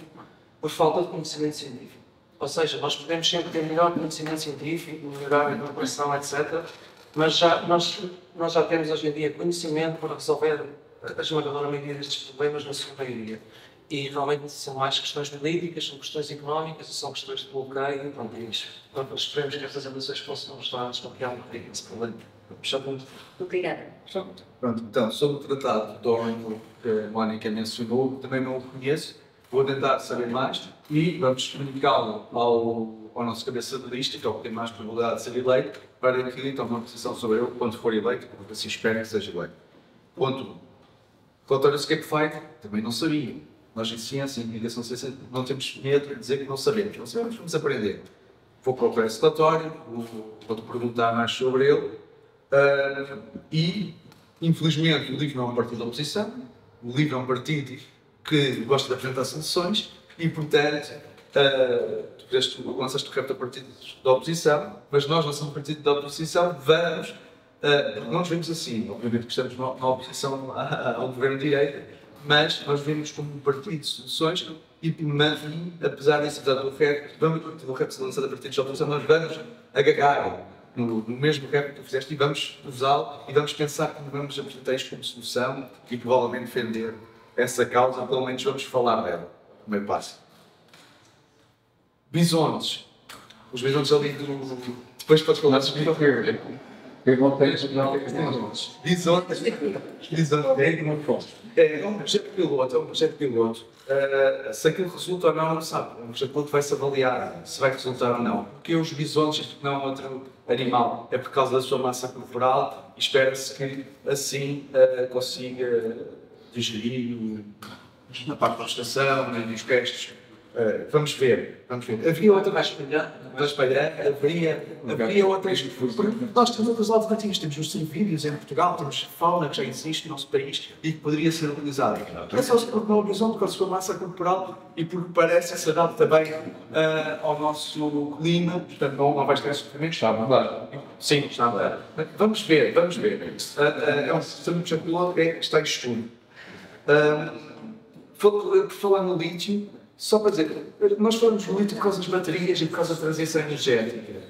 por falta de conhecimento científico. Ou seja, nós podemos sempre ter melhor conhecimento científico, melhorar a preparação, etc. Mas nós já temos hoje em dia conhecimento para resolver a esmagadora maioria destes problemas na sua maioria. E realmente são mais questões políticas, são questões económicas, são questões de bloqueio. Pronto, é isto. Portanto, esperemos que estas eleições possam ajudar a desbloquear um bocadinho esse problema. Obrigada. Pronto, então, sobre o tratado de Órgão que a Mónica mencionou, também não o conheço, vou tentar saber mais e vamos comunicá-lo ao nosso cabeça de lista, que é o que tem mais probabilidade de ser eleito, para que tome uma posição sobre ele quando for eleito, porque assim espero que seja eleito. Ponto 1. Relatório Escape Fight, também não sabia. Nós em ciência, em comunicação ciência, não temos medo de dizer que não sabemos. Não sabemos, vamos aprender. Vou procurar esse relatório, vou-te perguntar mais sobre ele. E, infelizmente, o livro não é um partido da oposição. O livro é um partido que gosta de apresentar soluções e, portanto, tu lançaste o rap a partidos da oposição, mas nós não somos partido da oposição, não nos vemos assim. Obviamente que estamos na oposição ao governo de direita, mas nós vemos como um partido de soluções e, apesar disso, do rap ser lançado a partidos da oposição, nós vamos agarrar no mesmo rap que tu fizeste e vamos usá-lo e vamos pensar como vamos apresentar isto como solução e provavelmente defender essa causa, pelo menos vamos falar dela. Como é fácil. Bisontes. Os bisontes ali depois podes falar dos bisontes. Bisontes. É um projeto piloto. Se aquilo resulta ou não sabe. O projeto piloto vai-se avaliar se vai resultar ou não. Porque os bisontes não é outro animal. É por causa da sua massa corporal e espera-se que assim consiga digerir na parte da gestação, nos pestes. Vamos ver. Havia outra mais haveria outras. Nós temos outras alternativas. Temos os silvídeos em Portugal, temos fauna que já existe no nosso país e que poderia ser utilizada. É só porque não horizonte com a sua massa corporal e porque parece que se adapta também ao nosso clima. Portanto, não vai ter sofrimento. Está a mudar. Sim, está a mudar. Vamos ver. É um sistema de piloto que está em estudo. Por falar no lítio, só para dizer, nós falamos muito por causa das baterias e por causa da transição energética.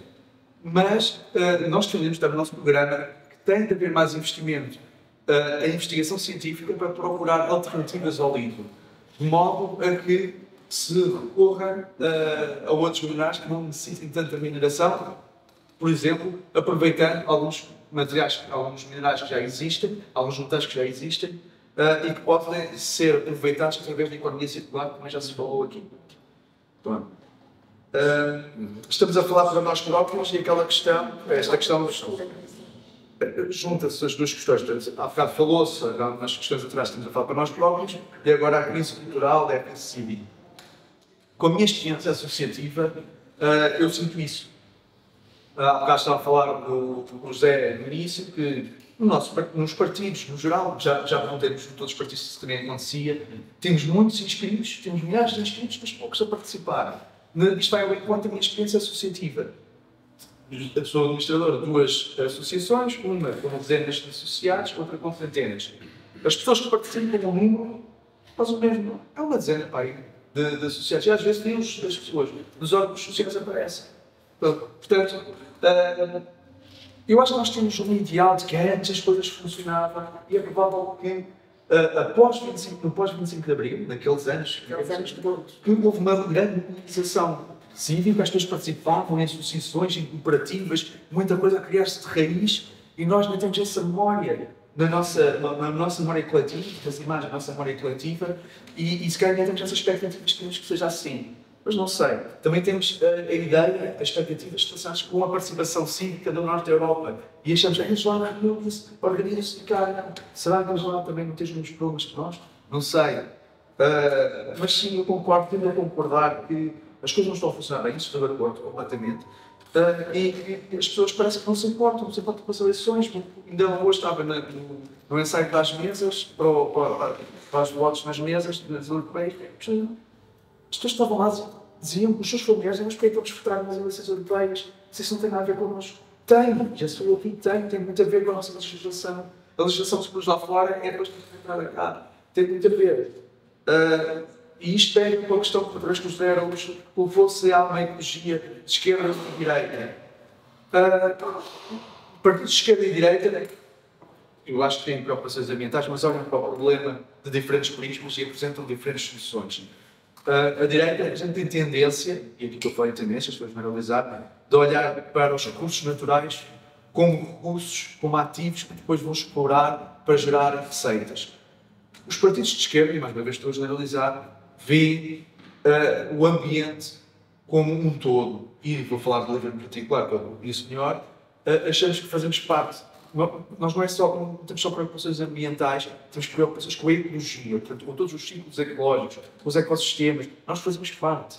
Mas nós defendemos também no nosso programa que tem de haver mais investimento em investigação científica para procurar alternativas ao lítio. De modo a que se recorra a outros minerais que não necessitem tanta mineração, por exemplo, aproveitando alguns minerais que já existem, alguns metais que já existem, e que podem ser aproveitados através da economia circular, como já se falou aqui. Bom, estamos a falar para nós próprios e esta questão junta-se as duas questões. Há bocado falou-se, nas questões atrás estamos a falar para nós próprios, e agora a crise cultural é a crise civil. Com a minha experiência associativa, eu sinto isso. Há bocado estava a falar do José no início, que nos partidos, no geral, já não temos todos os partidos que isso também acontecia, temos muitos inscritos, temos milhares de inscritos, mas poucos a participar. Isto vai ao encontro da minha experiência associativa. Eu sou administrador de duas associações, uma com dezenas de associados, outra com centenas. As pessoas que participam com um número fazem o mesmo. É uma dezena, pai, de associados. E às vezes nem as pessoas dos órgãos sociais aparecem. Portanto, eu acho que nós temos um ideal de que antes as coisas funcionavam e é provável que no pós-25 de Abril, naqueles anos, que houve uma grande mobilização cívica, as pessoas participavam em associações, em cooperativas, muita coisa a criar-se de raiz e nós não temos essa memória na nossa memória coletiva, das imagens da nossa memória coletiva e se calhar temos essa expectativa de que seja assim. Mas não sei. Também temos a ideia, as expectativas relacionadas com a participação cívica do Norte da Europa. E achamos que eles lá organizam-se de cá. Será que eles lá também não têm os mesmos problemas que nós? Não sei. Mas sim, eu concordo, tendo a concordar que as coisas não estão a funcionar bem, isso estou de acordo completamente. E as pessoas parecem que não se importam com as eleições. Ainda hoje estava no ensaio das mesas, para os votos nas mesas, nas europeias. As pessoas estavam lá, diziam que os seus familiares, mas porquê que vamos votar nas eleições europeias? Se isso não tem nada a ver connosco. Tem, já se falou aqui, tem muito a ver com a nossa legislação. A legislação que se pôs lá fora é depois de entrar cá. Tem muito a ver. E isto é uma questão que outra vez consideram levou-se a uma ecologia de esquerda e de direita. Partidos de esquerda e direita, eu acho que têm preocupações ambientais, mas olham para o problema de diferentes prismas e apresentam diferentes soluções. A direita, a gente tem tendência, e aqui estou a falar em tendências, estou a generalizar, de olhar para os recursos naturais como recursos, como ativos que depois vão explorar para gerar receitas. Os partidos de esquerda, e mais uma vez estou a generalizar, veem o ambiente como um todo. E vou falar do livro em particular, que eu conheço melhor, achamos que fazemos parte. Nós não temos só preocupações ambientais, temos preocupações com a ecologia, portanto, com todos os ciclos ecológicos, com os ecossistemas. Nós fazemos parte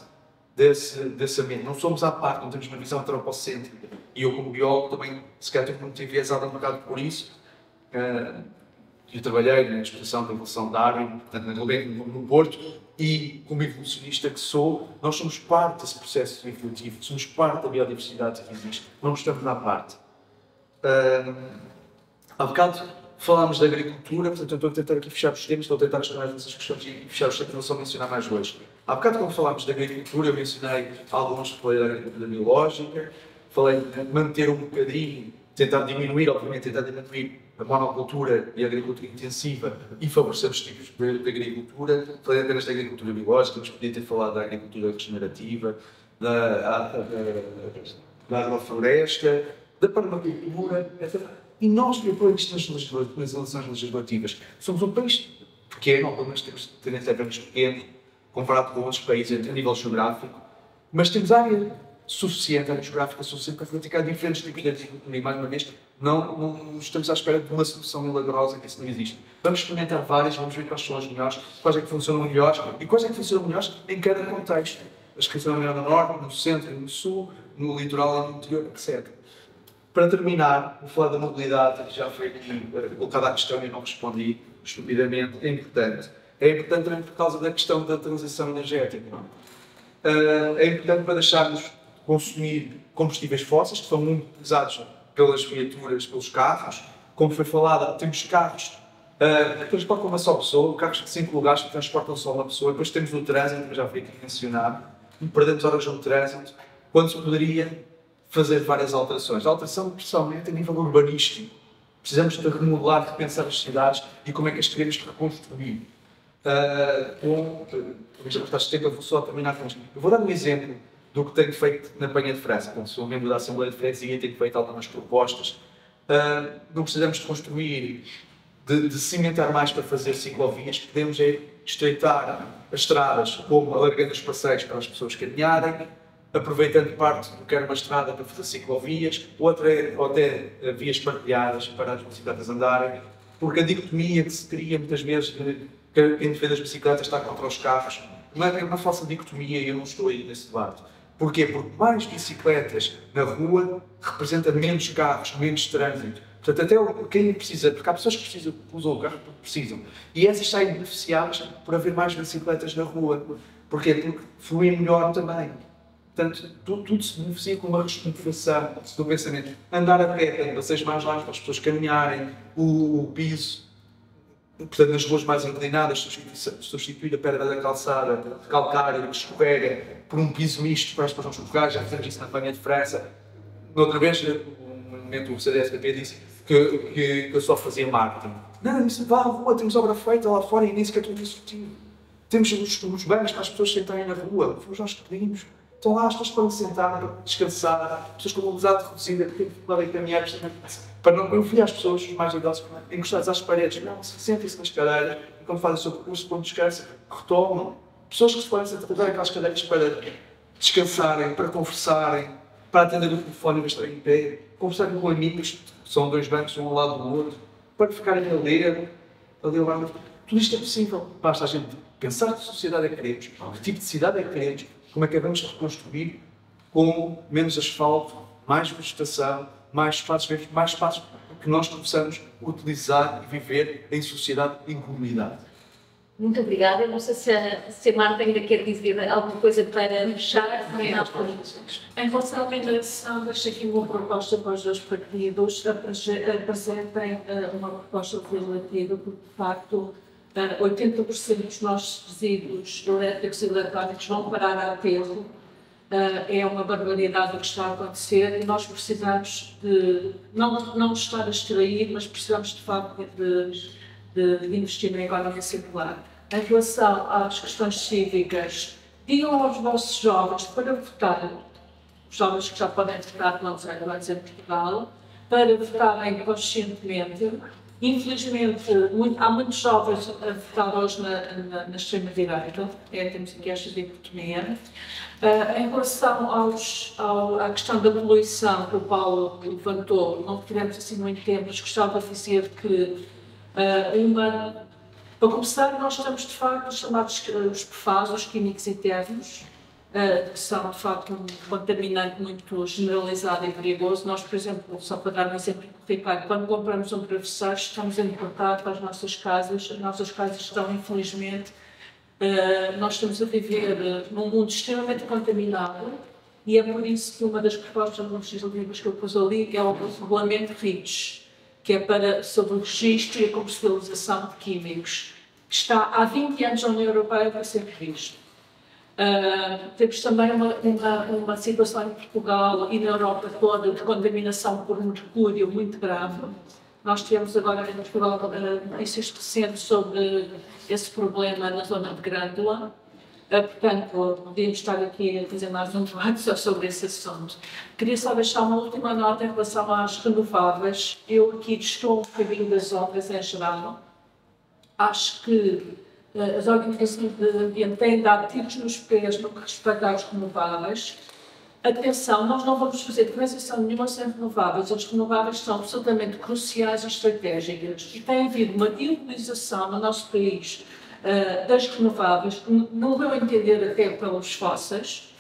desse ambiente. Não somos à parte, não temos uma visão antropocêntrica. E eu, como biólogo, também, se calhar, estou muito enviesado um bocado por isso. Eu trabalhei na exposição da evolução de Darwin, portanto, no Porto, e como evolucionista que sou, nós somos parte desse processo evolutivo, somos parte da biodiversidade que existe, não estamos à parte. Há bocado falámos da agricultura, portanto eu estou a tentar aqui fechar os temas, estou a tentar responder essas questões e fechar os temas, não só mencionar mais hoje. Há bocado quando falámos da agricultura, eu mencionei alguns, falei da agricultura biológica, falei de manter um bocadinho, tentar diminuir, obviamente, tentar diminuir a monocultura e a agricultura intensiva e favorecer os tipos de agricultura. Falei apenas da agricultura biológica, mas podia ter falado da agricultura regenerativa, da agrofloresta, da permacultura, etc. E nós, depois nas eleições legislativas, somos um país pequeno, ou pelo menos temos tendência a vermos pequeno, comparado com outros países a nível geográfico, mas temos área suficiente, área geográfica suficiente para praticar diferentes tipos de agricultura. E, mais uma vez, não estamos à espera de uma solução milagrosa, que isso não existe. Vamos experimentar várias, vamos ver quais são as melhores, quais é que funcionam melhores e quais é que funcionam melhores em cada contexto. As que funcionam melhor no Norte, no Centro, no Sul, no Litoral e no Interior, etc. Para terminar, vou falar da mobilidade, que já foi aqui colocada a questão e eu não respondi estupidamente. É importante. É importante também por causa da questão da transição energética. É importante para deixarmos de consumir combustíveis fósseis, que são muito utilizados pelas viaturas, pelos carros. Como foi falado, temos carros que transportam uma só pessoa, carros de 5 lugares que transportam só uma pessoa. Depois temos o trânsito, que já foi aqui mencionado, e perdemos horas no trânsito, quando se poderia fazer várias alterações. A alteração, principalmente, a nível urbanístico. Precisamos de remodelar, de repensar as cidades e como é que as queremos reconstruir. Eu vou só terminar com isto. Eu vou dar um exemplo do que tenho feito na Penha de França. Quando sou membro da Assembleia de Freguesia e tenho feito algumas propostas. Não precisamos de construir, de cimentar mais para fazer ciclovias. Podemos estreitar as estradas, como alargando os passeios para as pessoas caminharem, aproveitando parte do que era uma estrada para fazer ciclovias, ou até vias partilhadas para as bicicletas andarem, porque a dicotomia que se cria muitas vezes de que quem defende as bicicletas está contra os carros, é uma falsa dicotomia e eu não estou aí nesse debate. Porquê? Porque mais bicicletas na rua representa menos carros, menos trânsito. Portanto, até quem precisa, porque há pessoas que precisam, usam o carro porque precisam, e essas saem beneficiadas por haver mais bicicletas na rua. Porquê? Porque fluem melhor também. Portanto, tudo se beneficia com uma reestruturação do pensamento. Andar a pé, tem passeios mais largos para as pessoas caminharem, o piso, portanto, nas ruas mais inclinadas, substituir a pedra da calçada de calcário que escorrega por um piso misto para as pessoas não escorregar. Já fizemos isso na Penha de França. Outra vez, um momento o CDSPP disse que eu só fazia marketing. Não, isso vá à rua, temos obra feita lá fora e nem sequer tudo discutido. Temos os bancos para as pessoas sentarem na rua, fomos nós que pedimos. Estão lá, as pessoas podem sentar, descansar, pessoas com mobilidade reduzida, que têm dificuldade em caminhar, para não confundir as pessoas, os mais idosos, encostados às paredes. Não, sentem-se nas cadeiras, e quando fazem o seu percurso, quando descansam, retomam. Pessoas que se podem sentar aquelas cadeiras para descansarem, para conversarem, para atender o telefone em vez de estarem em pé, conversarem com amigos, que são dois bancos, um ao lado do outro, para ficarem a ler lá. Tudo isto é possível. Basta a gente pensar que sociedade é que queremos, que tipo de cidade é que queremos, como é que devemos reconstruir com menos asfalto, mais vegetação, mais espaços que nós possamos utilizar e viver em sociedade, em comunidade. Muito obrigada. Eu não sei se a Marta ainda quer dizer alguma coisa para fechar. Em relação à mineração, deixo aqui uma proposta para os dois partidos apresentem uma proposta legislativa, porque de facto 80% dos nossos resíduos elétricos e eletrónicos vão parar a aterro É uma barbaridade o que está a acontecer e nós precisamos de não estar a extrair, mas precisamos de facto de investir na economia circular. Em relação às questões cívicas, digam aos vossos jovens para votar, os jovens que já podem votar, não sei, vai dizer Portugal, para votarem conscientemente. Infelizmente, há muitos jovens a votar hoje na extrema-direita, temos aqui esta dicotomia. Em relação à questão da poluição que o Paulo levantou, não tivemos assim muito tempo, mas gostava de dizer que, para começar, nós temos de facto os chamados os PFAS, os químicos internos, que são de facto um contaminante muito generalizado e perigoso. Nós, por exemplo, só para dar um exemplo corriqueiro, quando compramos um travesseiro, estamos a importar para as nossas casas estão, infelizmente, nós estamos a viver num mundo extremamente contaminado e é por isso que uma das propostas legislativas que eu pus ali é o regulamento REACH, que é sobre o registro e a comercialização de químicos, que está há 20 anos na União Europeia para ser revisto. Temos também uma situação em Portugal e na Europa toda de contaminação por mercúrio muito grave. Nós tivemos agora em Portugal notícias recentes sobre esse problema na zona de Grândola. Portanto, podíamos estar aqui a fazer mais um debate só sobre esse assunto. Queria só deixar uma última nota em relação às renováveis. Eu aqui estou um bocadinho das ondas em geral. Acho que as organizações de ambiente têm dado tiros nos pés no que respeita às renováveis. Atenção, nós não vamos fazer diferenciação nenhuma sem renováveis. As renováveis são absolutamente cruciais e estratégicas. E tem havido uma utilização no nosso país das renováveis, no meu entender até pelos fósseis,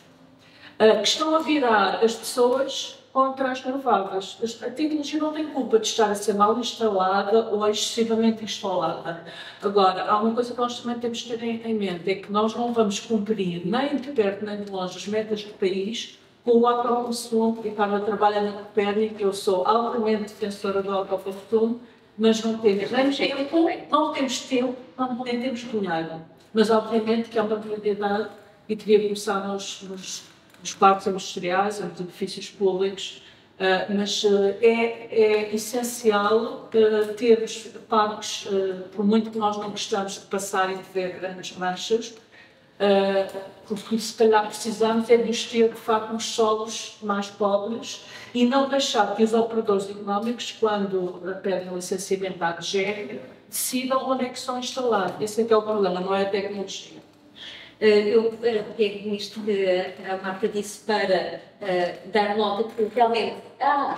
que estão a virar as pessoas contra as renováveis. A tecnologia não tem culpa de estar a ser mal instalada ou excessivamente instalada. Agora, há uma coisa que nós também temos que ter em mente, é que nós não vamos cumprir nem de perto nem de longe as metas do país com o autoconsumo, e para o trabalho na Copérnico, eu sou altamente defensora do autoconsumo, mas não temos nem tempo, nem temos dinheiro. Mas, obviamente, que é uma prioridade e devia começar nos parques industriais, nos edifícios públicos, mas é essencial termos parques, por muito que nós não gostamos de passar e de ver grandes manchas, porque se calhar precisamos é de os ter, de facto, nos solos mais pobres e não deixar que os operadores económicos, quando pedem licenciamento à DGE, decidam onde é que são instalados. Esse é que é o problema, não é a tecnologia. Eu pego nisto que a Marta disse para dar nota que realmente há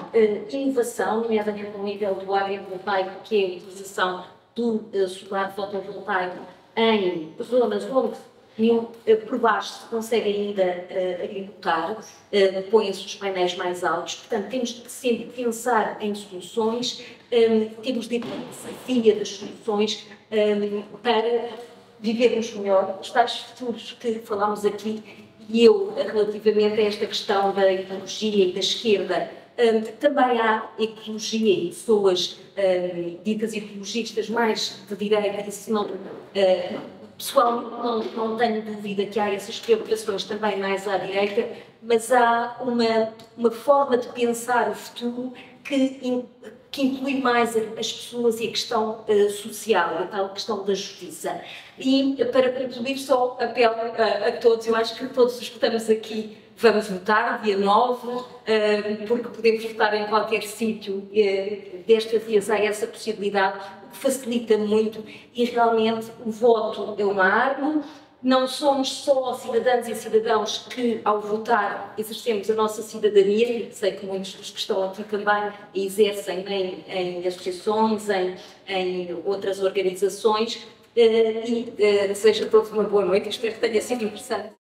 inovação, nomeadamente no nível do agrivoltaico, que é a utilização do solar fotovoltaico em zonas onde por baixo se consegue ainda agricultar, põem-se os painéis mais altos. Portanto, temos de sempre pensar em soluções, temos de ir para a desafio das soluções para vivermos melhor os tais futuros que falámos aqui. E eu, relativamente a esta questão da ecologia e da esquerda, também há ecologia e pessoas ditas ecologistas mais de direita, e se não, pessoal, não tenho dúvida que há essas preocupações também mais à direita, mas há uma forma de pensar o futuro que inclui mais as pessoas e a questão social, a tal questão da justiça. E, para concluir, só apelo a todos, eu acho que todos os que estamos aqui vamos votar, dia 9, porque podemos votar em qualquer sítio. Desta vez há essa possibilidade, o que facilita muito, e realmente o voto é uma arma. Não somos só cidadãs e cidadãos que, ao votar, exercemos a nossa cidadania, e sei que muitos dos que estão aqui também exercem em associações, em outras organizações, e seja todos uma boa noite, espero que tenha sido interessante.